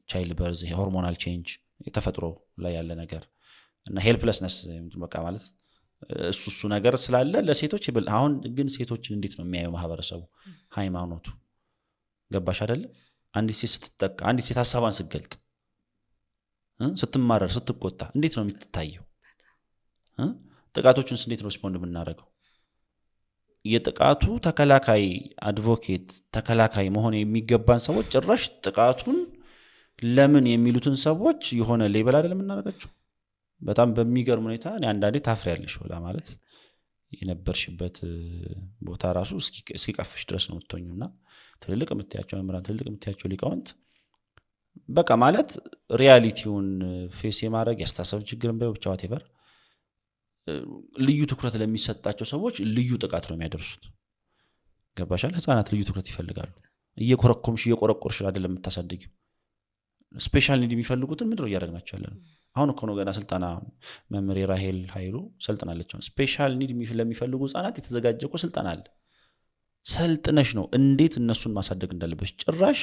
ቻይልድ በርዝ፣ ሆርሞናል ቼንጅ የተፈጥሮ ላይ ያለ ነገር እና ሄልፕለስነስ በቃ ማለት እሱ ነገር ስላለ ለሴቶች አሁን ግን ሴቶችን እንዴት ነው የሚያየው ማህበረሰቡ? ሃይማኖቱ ገባሽ አይደለ? አንዲት ሴት ስትጠቃ፣ አንዲት ሴት ሀሳቧን ስትገልጥ፣ ስትማረር፣ ስትቆጣ እንዴት ነው የምትታየው? ጥቃቶችን እንዴት ሪስፖንድ የምናደርገው? የጥቃቱ ተከላካይ አድቮኬት ተከላካይ መሆን የሚገባን ሰዎች ጭራሽ ጥቃቱን ለምን የሚሉትን ሰዎች የሆነ ሌበል አይደለም የምናደርጋቸው። በጣም በሚገርም ሁኔታ እኔ አንዳንዴ ታፍሪያለሽ ወላ ማለት የነበርሽበት ቦታ ራሱ እስኪቀፍሽ ድረስ ነው የምትሆኙና ትልልቅ የምትያቸው መምህራን ትልልቅ የምትያቸው ሊቃውንት በቃ ማለት ሪያሊቲውን ፌስ የማድረግ ያስተሳሰብ ችግርን ብቻ ዋቴቨር ልዩ ትኩረት ለሚሰጣቸው ሰዎች ልዩ ጥቃት ነው የሚያደርሱት። ገባሻል? ህፃናት ልዩ ትኩረት ይፈልጋሉ። እየኮረኮምሽ እየቆረቆርሽ አይደለም የምታሳድጊው። ስፔሻል ኒድ የሚፈልጉትን ምንድነው እያደረግናቸው ያለ ነው? አሁን እኮ ነው ገና ስልጠና መምህር ራሄል ኃይሉ ሰልጥናለች። ስፔሻል ኒድ ለሚፈልጉ ህፃናት የተዘጋጀ እኮ ስልጠና አለ። ሰልጥነሽ ነው እንዴት እነሱን ማሳደግ እንዳለበሽ። ጭራሽ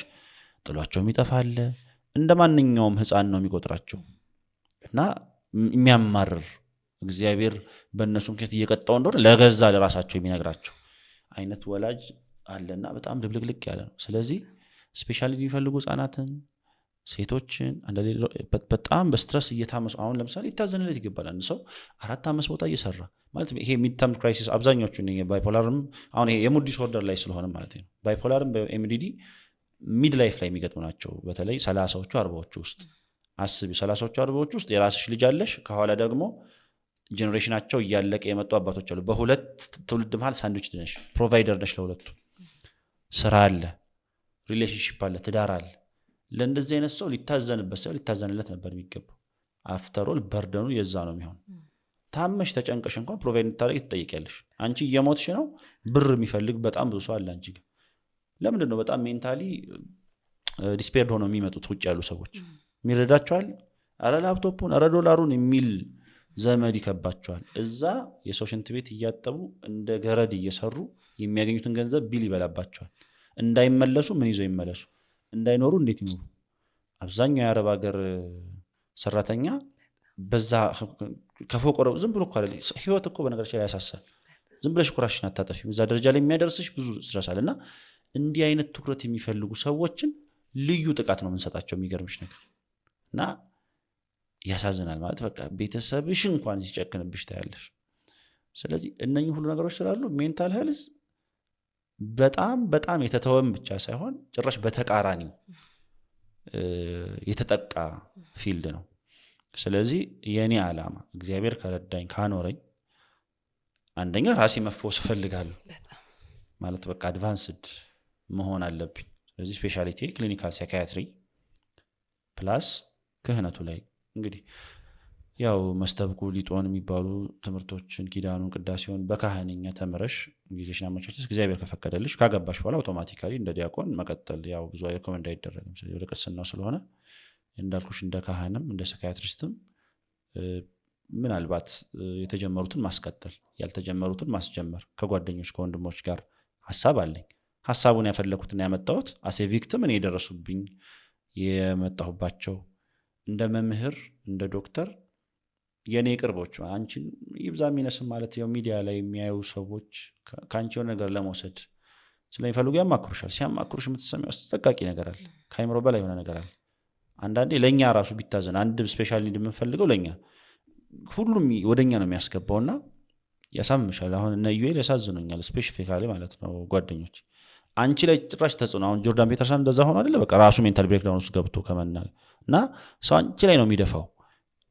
ጥሏቸው የሚጠፋለ እንደ ማንኛውም ህፃን ነው የሚቆጥራቸው እና የሚያማርር እግዚአብሔር በእነሱ ምክንያት እየቀጣው እንደሆነ ለገዛ ለራሳቸው የሚነግራቸው አይነት ወላጅ አለና በጣም ድብልቅልቅ ያለ ነው። ስለዚህ ስፔሻል ኒድ የሚፈልጉ ህፃናትን ሴቶችን በጣም በስትረስ እየታመሱ አሁን ለምሳሌ ይታዘንለት ይገባል። አንድ ሰው 4-5 ቦታ እየሰራ ማለት ይሄ ሚድተርም ክራይሲስ አብዛኞቹ ባይፖላርም አሁን ይሄ የሙድ ዲስኦርደር ላይ ስለሆነ ማለት ነው። ባይፖላርም በኤምዲዲ ሚድ ላይፍ ላይ የሚገጥሙ ናቸው። በተለይ 30ዎቹ 40ዎቹ ውስጥ አስቢ። 30ዎቹ 40ዎቹ ውስጥ የራስሽ ልጅ አለሽ፣ ከኋላ ደግሞ ጄኔሬሽናቸው እያለቀ የመጡ አባቶች አሉ። በሁለት ትውልድ መሃል ሳንድዊች ነሽ፣ ፕሮቫይደር ነሽ ለሁለቱ። ስራ አለ፣ ሪሌሽንሺፕ አለ፣ ትዳር አለ። ለእንደዚህ አይነት ሰው ሊታዘንበት ሰው ሊታዘንለት ነበር የሚገባው። አፍተሮል በርደኑ የዛ ነው የሚሆን። ታመሽ ተጨንቀሽ እንኳን ፕሮቫይድ እንድታደርጊ ትጠይቂያለሽ። አንቺ እየሞትሽ ነው፣ ብር የሚፈልግ በጣም ብዙ ሰው አለ። አንቺ ግን ለምንድን ነው በጣም ሜንታሊ ዲስፔርድ ሆነው የሚመጡት? ውጭ ያሉ ሰዎች የሚረዳቸዋል። አረ ላፕቶፑን አረ ዶላሩን የሚል ዘመድ ይከባቸዋል። እዛ የሰው ሽንት ቤት እያጠቡ እንደ ገረድ እየሰሩ የሚያገኙትን ገንዘብ ቢል ይበላባቸዋል። እንዳይመለሱ ምን ይዘው ይመለሱ? እንዳይኖሩ እንዴት ይኖሩ? አብዛኛው የአረብ ሀገር ሰራተኛ በዛ ከፎቅ ወረብ ዝም ብሎ እኮ አይደል። ህይወት እኮ በነገራችን ላይ ያሳሳል። ዝም ብለሽ ኩራሽን አታጠፊም። እዛ ደረጃ ላይ የሚያደርስሽ ብዙ ስትረሳል። እና እንዲህ አይነት ትኩረት የሚፈልጉ ሰዎችን ልዩ ጥቃት ነው የምንሰጣቸው። የሚገርምሽ ነገር እና ያሳዝናል። ማለት በቃ ቤተሰብሽ እንኳን ሲጨክንብሽ ታያለሽ። ስለዚህ እነኚህ ሁሉ ነገሮች ስላሉ ሜንታል ሄልዝ በጣም በጣም የተተወም ብቻ ሳይሆን ጭራሽ በተቃራኒው የተጠቃ ፊልድ ነው። ስለዚህ የኔ ዓላማ እግዚአብሔር ከረዳኝ ካኖረኝ አንደኛ ራሴ መፈወስ እፈልጋለሁ። ማለት በቃ አድቫንስድ መሆን አለብኝ። ስለዚህ ስፔሻሊቲ ክሊኒካል ሳይካያትሪ ፕላስ ክህነቱ ላይ እንግዲህ ያው መስተብቁ ሊጦን የሚባሉ ትምህርቶችን ኪዳኑን ቅዳሴውን በካህንኛ ተምረሽ ጊዜሽን አመቻችተሽ እግዚአብሔር ከፈቀደልሽ ካገባሽ በኋላ አውቶማቲካሊ እንደ ዲያቆን መቀጠል ያው ብዙ ሪኮመንድ አይደረግም። ስለዚህ ወደ ቅስናው ስለሆነ እንዳልኩሽ እንደ ካህንም እንደ ሳይካያትሪስትም ምናልባት የተጀመሩትን ማስቀጠል ያልተጀመሩትን ማስጀመር ከጓደኞች ከወንድሞች ጋር ሀሳብ አለኝ። ሀሳቡን ያፈለኩትና ያመጣሁት አሴ ቪክቲም እኔ የደረሱብኝ የመጣሁባቸው እንደ መምህር እንደ ዶክተር የኔ ቅርቦች አንቺን ይብዛ የሚነስም ማለት ያው ሚዲያ ላይ የሚያዩ ሰዎች ከአንቺ የሆነ ነገር ለመውሰድ ስለሚፈልጉ ያማክሩሻል። ሲያማክሩሽ የምትሰሚው አስጠቃቂ ነገር አለ፣ ከአይምሮ በላይ የሆነ ነገር አለ። አንዳንዴ ለእኛ ራሱ ቢታዘን አንድ ስፔሻል ኒድ የምንፈልገው ለእኛ ሁሉም ወደኛ ነው የሚያስገባውና ያሳምሻል። አሁን እነ ዩኤል ያሳዝኑኛል ስፔሲፊካሊ ማለት ነው ጓደኞች። አንቺ ላይ ጭራሽ ተጽዕኖ አሁን ጆርዳን ፔተርሰን እንደዛ ሆኖ አይደለ በቃ ራሱ ሜንታል ብሬክዳውን ውስጥ ገብቶ ከመናገር እና ሰው አንቺ ላይ ነው የሚደፋው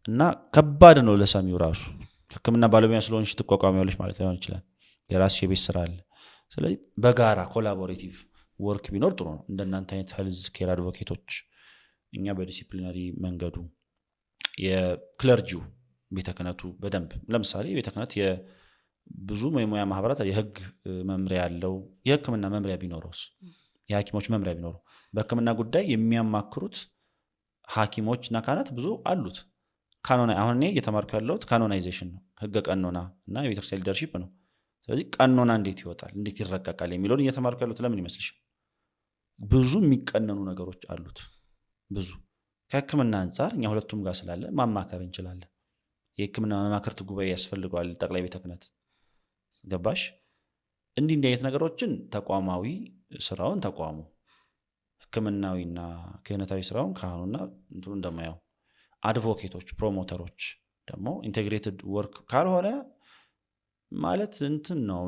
እና ከባድ ነው ለሰሚው ራሱ። ሕክምና ባለሙያ ስለሆንሽ ትቋቋሚያለሽ ማለት ላይሆን ይችላል። የራስሽ የቤት ስራ አለ። ስለዚህ በጋራ ኮላቦሬቲቭ ወርክ ቢኖር ጥሩ ነው። እንደናንተ አይነት ሄልዝ ኬር አድቮኬቶች እኛ በዲሲፕሊናሪ መንገዱ የክለርጂው ቤተ ክህነቱ በደንብ ለምሳሌ ቤተ ክህነት የብዙ የሙያ ማህበራት የህግ መምሪያ ያለው የሕክምና መምሪያ ቢኖረውስ የሐኪሞች መምሪያ ቢኖረው በሕክምና ጉዳይ የሚያማክሩት ሐኪሞች እና ካህናት ብዙ አሉት። ካኖና አሁን እኔ እየተማርኩ ያለሁት ካኖናይዜሽን ነው፣ ህገ ቀኖና እና የቤተክርስቲያን ሊደርሺፕ ነው። ስለዚህ ቀኖና እንዴት ይወጣል እንዴት ይረቀቃል የሚለውን እየተማርኩ ያለሁት ለምን ይመስልሽ? ብዙ የሚቀነኑ ነገሮች አሉት። ብዙ ከሕክምና አንጻር እኛ ሁለቱም ጋር ስላለ ማማከር እንችላለን። የሕክምና መማክርት ጉባኤ ያስፈልገዋል ጠቅላይ ቤተ ክህነት። ገባሽ? እንዲህ አይነት ነገሮችን ተቋማዊ ስራውን ተቋሙ ሕክምናዊና ክህነታዊ ስራውን ካህኑና እንትኑ እንደማያው አድቮኬቶች፣ ፕሮሞተሮች ደግሞ ኢንቴግሬትድ ወርክ ካልሆነ ማለት እንትን ነው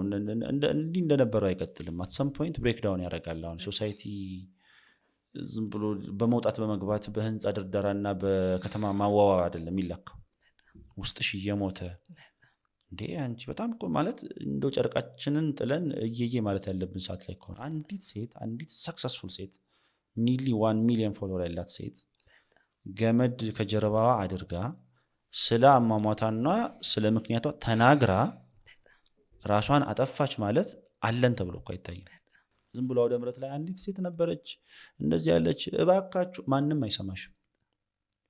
እንዲህ እንደነበረው አይቀጥልም። አት ሰም ፖይንት ብሬክዳውን ያደርጋል። አሁን ሶሳይቲ ዝም ብሎ በመውጣት በመግባት በህንፃ ድርደራና በከተማ ማዋዋብ አይደለም የሚለካው። ውስጥሽ እየሞተ እንዴ አንቺ በጣም እኮ ማለት እንደው ጨርቃችንን ጥለን እየየ ማለት ያለብን ሰዓት ላይ ከሆነ አንዲት ሰክሰስፉል ሴት ኒሊ 1 ሚሊዮን ፎሎወር ያላት ሴት ገመድ ከጀርባዋ አድርጋ ስለ አሟሟታና ስለ ምክንያቷ ተናግራ ራሷን አጠፋች ማለት አለን ተብሎ እኮ አይታይም። ዝም ብሎ ወደ ምረት ላይ አንዲት ሴት ነበረች እንደዚህ ያለች እባካችሁ ማንም አይሰማሽም።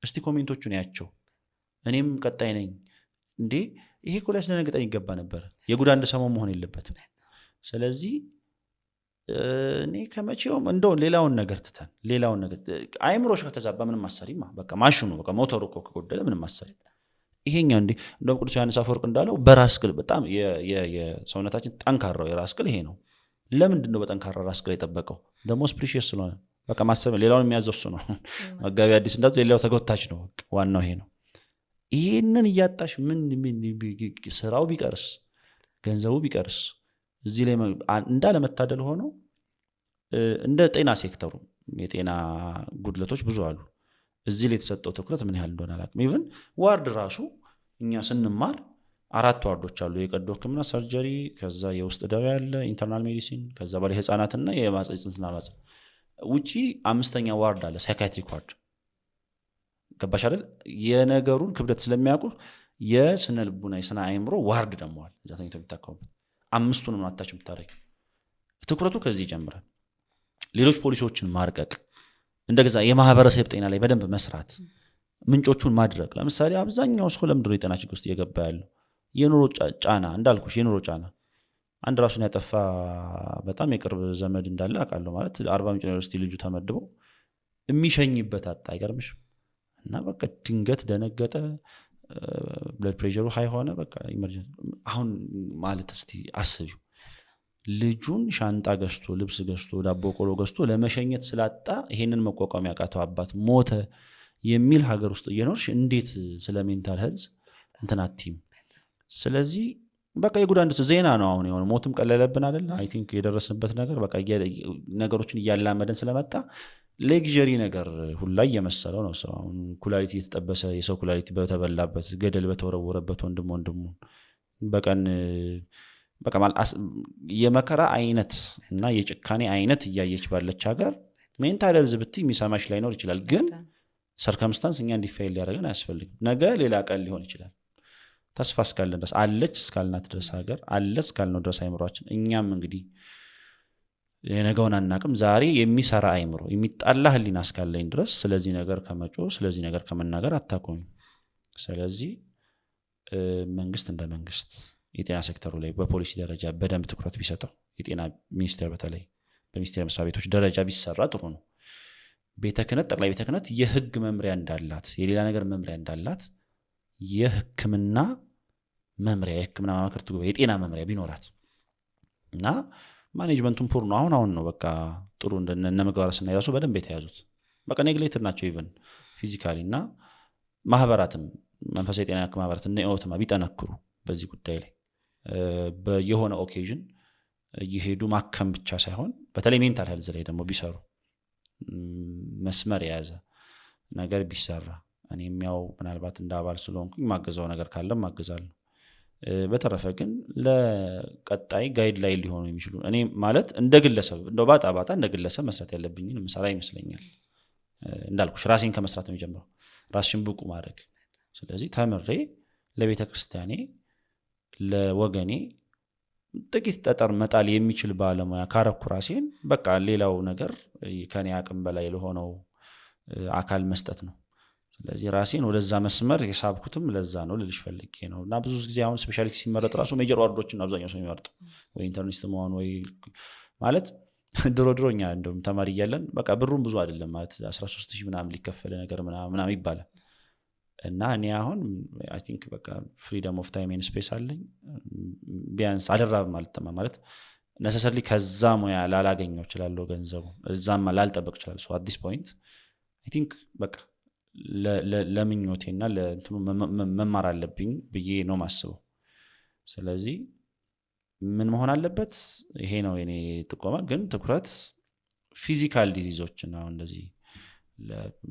እስቲ ኮሜንቶቹን ያቸው እኔም ቀጣይ ነኝ እንዴ ይሄ እኮ ሊያስደነግጠኝ ይገባ ነበር። የጉድ አንድ ሰሞን መሆን የለበትም። ስለዚህ እኔ ከመቼውም እንደው ሌላውን ነገር ትተን ሌላውን ነገር አይምሮሽ ከተዛባ ምንም አሰሪማ በቃ ማሽኑ በቃ ሞተሩ እኮ ከጎደለ ምንም አሰሪ ይሄኛው እንዴ እንደውም ቅዱስ ዮሐንስ አፈወርቅ እንዳለው በራስ ቅል በጣም የሰውነታችን ጠንካራው የራስ ቅል ይሄ ነው። ለምንድን ነው በጠንካራ ራስ ቅል የጠበቀው? ደግሞ ስፕሪሺየስ ስለሆነ በቃ ማሰብ ሌላውን የሚያዘው እሱ ነው። መጋቢ አዲስ እንዳሉት ሌላው ተጎታች ነው። ዋናው ይሄ ነው። ይሄንን እያጣሽ ምን ስራው ቢቀርስ ገንዘቡ ቢቀርስ እዚህ ላይ እንዳለመታደል ሆኖ እንደ ጤና ሴክተሩ የጤና ጉድለቶች ብዙ አሉ። እዚህ ላይ የተሰጠው ትኩረት ምን ያህል እንደሆነ አላውቅም። ኢቭን ዋርድ ራሱ እኛ ስንማር 4 ዋርዶች አሉ። የቀዶ ሕክምና ሰርጀሪ፣ ከዛ የውስጥ ደዌ ያለ ኢንተርናል ሜዲሲን፣ ከዛ በላይ ህፃናትና የጽንስና ማህፀን ውጪ 5ኛ ዋርድ አለ ሳይካትሪክ ዋርድ። ገባሽ አይደል? የነገሩን ክብደት ስለሚያውቁ የስነ ልቡና የስነ አእምሮ ዋርድ ደግሞ አለ እዛ ተኝቶ የሚታከሙበት። 5ቱንም አታች የምታደርግ ትኩረቱ ከዚህ ይጀምራል። ሌሎች ፖሊሲዎችን ማርቀቅ፣ እንደገዛ የማህበረሰብ ጤና ላይ በደንብ መስራት፣ ምንጮቹን ማድረግ። ለምሳሌ አብዛኛው ሰው ለምድር የጤና ችግር ውስጥ እየገባ ያለው የኑሮ ጫና እንዳልኩሽ የኑሮ ጫና። አንድ ራሱን ያጠፋ በጣም የቅርብ ዘመድ እንዳለ አውቃለሁ። ማለት 40 ምንጭ ዩኒቨርሲቲ ልጁ ተመድቦ የሚሸኝበት አጣ። አይገርምሽም? እና በቃ ድንገት ደነገጠ። ብለድ ፕሬሸሩ ሃይ ሆነ። በቃ ኢመርጀንሲ። አሁን ማለት እስቲ አስቢው ልጁን ሻንጣ ገዝቶ ልብስ ገዝቶ ዳቦ ቆሎ ገዝቶ ለመሸኘት ስላጣ ይሄንን መቋቋም ያቃተው አባት ሞተ የሚል ሀገር ውስጥ እየኖርሽ እንዴት ስለ ሜንታል ሄልዝ እንትን አትይም? ስለዚህ በቃ የጉድ አንድ ዜና ነው። አሁን የሆነ ሞትም ቀለለብን አይደል? አይ ቲንክ የደረስንበት ነገር በቃ ነገሮችን እያላመደን ስለመጣ ሌግዠሪ ነገር ሁላ እየመሰለው ነው ሰው። አሁን ኩላሊት እየተጠበሰ የሰው ኩላሊት በተበላበት ገደል በተወረወረበት ወንድሙ በቀን በቃ የመከራ አይነት እና የጭካኔ አይነት እያየች ባለች ሀገር ሜንታል ሄልዝ ብትይ የሚሰማሽ ላይኖር ይችላል። ግን ሰርከምስታንስ እኛ እንዲፋይል ሊያደርገን አያስፈልግም። ነገ ሌላ ቀን ሊሆን ይችላል። ተስፋ እስካለን ድረስ አለች እስካልናት ድረስ ሀገር አለ እስካልነው ድረስ አይምሯችን እኛም እንግዲህ የነገውን አናቅም። ዛሬ የሚሰራ አይምሮ የሚጣላ ህሊና እስካለኝ ድረስ ስለዚህ ነገር ከመጮ ስለዚህ ነገር ከመናገር አታቆሚ። ስለዚህ መንግስት እንደ መንግስት የጤና ሴክተሩ ላይ በፖሊሲ ደረጃ በደንብ ትኩረት ቢሰጠው፣ የጤና ሚኒስቴር በተለይ በሚኒስቴር መስሪያ ቤቶች ደረጃ ቢሰራ ጥሩ ነው። ቤተ ክህነት ጠቅላይ ቤተ ክህነት የህግ መምሪያ እንዳላት የሌላ ነገር መምሪያ እንዳላት የህክምና መምሪያ የህክምና ማማከርት ጉባኤ የጤና መምሪያ ቢኖራት እና ማኔጅመንቱን ፑር ነው። አሁን ነው በቃ ጥሩ እንደነ ምግባረ ሰናይ ራሱ በደንብ የተያዙት በቃ ኔግሌክትድ ናቸው። ኢቭን ፊዚካሊ እና ማህበራትም መንፈሳዊ ጤና ማህበራት እና ኢኦትማ ቢጠነክሩ በዚህ ጉዳይ ላይ በየሆነ ኦኬዥን እየሄዱ ማከም ብቻ ሳይሆን በተለይ ሜንታል ሄልዝ ላይ ደግሞ ቢሰሩ መስመር የያዘ ነገር ቢሰራ እኔም ያው ምናልባት እንደ አባል ስለሆንኩኝ ማገዛው ነገር ካለ ማገዛለሁ። በተረፈ ግን ለቀጣይ ጋይድላይን ሊሆኑ የሚችሉ እኔ ማለት እንደ ግለሰብ እንደው ባጣ እንደ ግለሰብ መስራት ያለብኝን ምሳሌ ይመስለኛል። እንዳልኩሽ ራሴን ከመስራት ነው የሚጀምረው፣ ራስሽን ብቁ ማድረግ። ስለዚህ ተምሬ ለቤተ ክርስቲያኔ ለወገኔ ጥቂት ጠጠር መጣል የሚችል ባለሙያ ካረኩ ራሴን በቃ ሌላው ነገር ከኔ አቅም በላይ ለሆነው አካል መስጠት ነው። ስለዚህ ራሴን ወደዛ መስመር የሳብኩትም ለዛ ነው ልልሽ ፈልጌ ነው። እና ብዙ ጊዜ አሁን ስፔሻሊቲ ሲመረጥ ራሱ ሜጀር ዋርዶችን አብዛኛው ሰው የሚመርጠው ወይ ኢንተርኒስት መሆን ወይ ማለት ድሮኛ እንደውም ተማሪ እያለን በቃ ብሩም ብዙ አይደለም ማለት 13000 ምናምን ሊከፈለ ነገር ምናምን ይባላል። እና እኔ አሁን አይ ቲንክ በቃ ፍሪደም ኦፍ ታይም ኤንድ ስፔስ አለኝ። ቢያንስ አደራብ ማለት ነሰሰርሊ ከዛ ሙያ ላላገኘው እችላለሁ ገንዘቡ እዛም ላልጠበቅ እችላለሁ። ሶ አት ዲስ ፖይንት አይ ቲንክ በቃ ለምኞቴና ለእንትኑ መማር አለብኝ ብዬ ነው ማስበው። ስለዚህ ምን መሆን አለበት? ይሄ ነው የኔ ጥቆማ። ግን ትኩረት ፊዚካል ዲዚዞችን አሁን እንደዚህ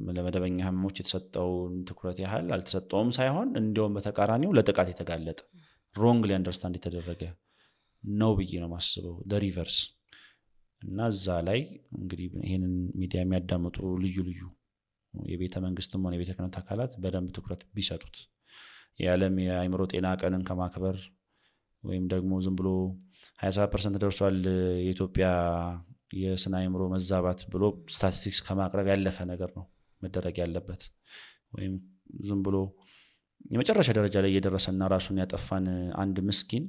ለመደበኛ ህመሞች የተሰጠውን ትኩረት ያህል አልተሰጠውም ሳይሆን እንዲያውም በተቃራኒው ለጥቃት የተጋለጠ ሮንግሊ አንደርስታንድ የተደረገ ነው ብዬ ነው ማስበው ሪቨርስ። እና እዛ ላይ እንግዲህ ይህንን ሚዲያ የሚያዳምጡ ልዩ ልዩ የቤተ መንግስትም ሆነ የቤተ ክህነት አካላት በደንብ ትኩረት ቢሰጡት የዓለም የአእምሮ ጤና ቀንን ከማክበር ወይም ደግሞ ዝም ብሎ 27% ደርሷል የኢትዮጵያ የስነ አእምሮ መዛባት ብሎ ስታቲስቲክስ ከማቅረብ ያለፈ ነገር ነው መደረግ ያለበት። ወይም ዝም ብሎ የመጨረሻ ደረጃ ላይ እየደረሰና ራሱን ያጠፋን አንድ ምስኪን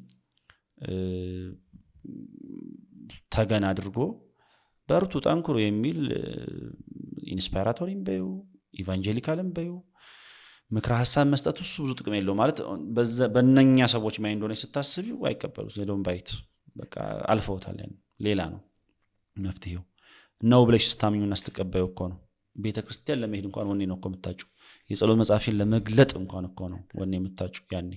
ተገን አድርጎ በርቱ ጠንክሩ የሚል ኢንስፓይራቶሪም በዩ ኢቫንጀሊካልም በዩ ምክረ ሀሳብ መስጠት እሱ ብዙ ጥቅም የለው ማለት በእነኛ ሰዎች ማይ እንደሆነ ስታስቢው አይቀበሉ ዜዶን ባይት በቃ አልፈውታል። ሌላ ነው መፍትሄው ነው ብለሽ ስታምኙና ስትቀበዩ እኮ ነው። ቤተክርስቲያን ለመሄድ እንኳን ወኔ ነው እኮ የምታጩ። የጸሎት መጽሐፍሽን ለመግለጥ እንኳን እኮ ነው ወኔ የምታጩ ያኔ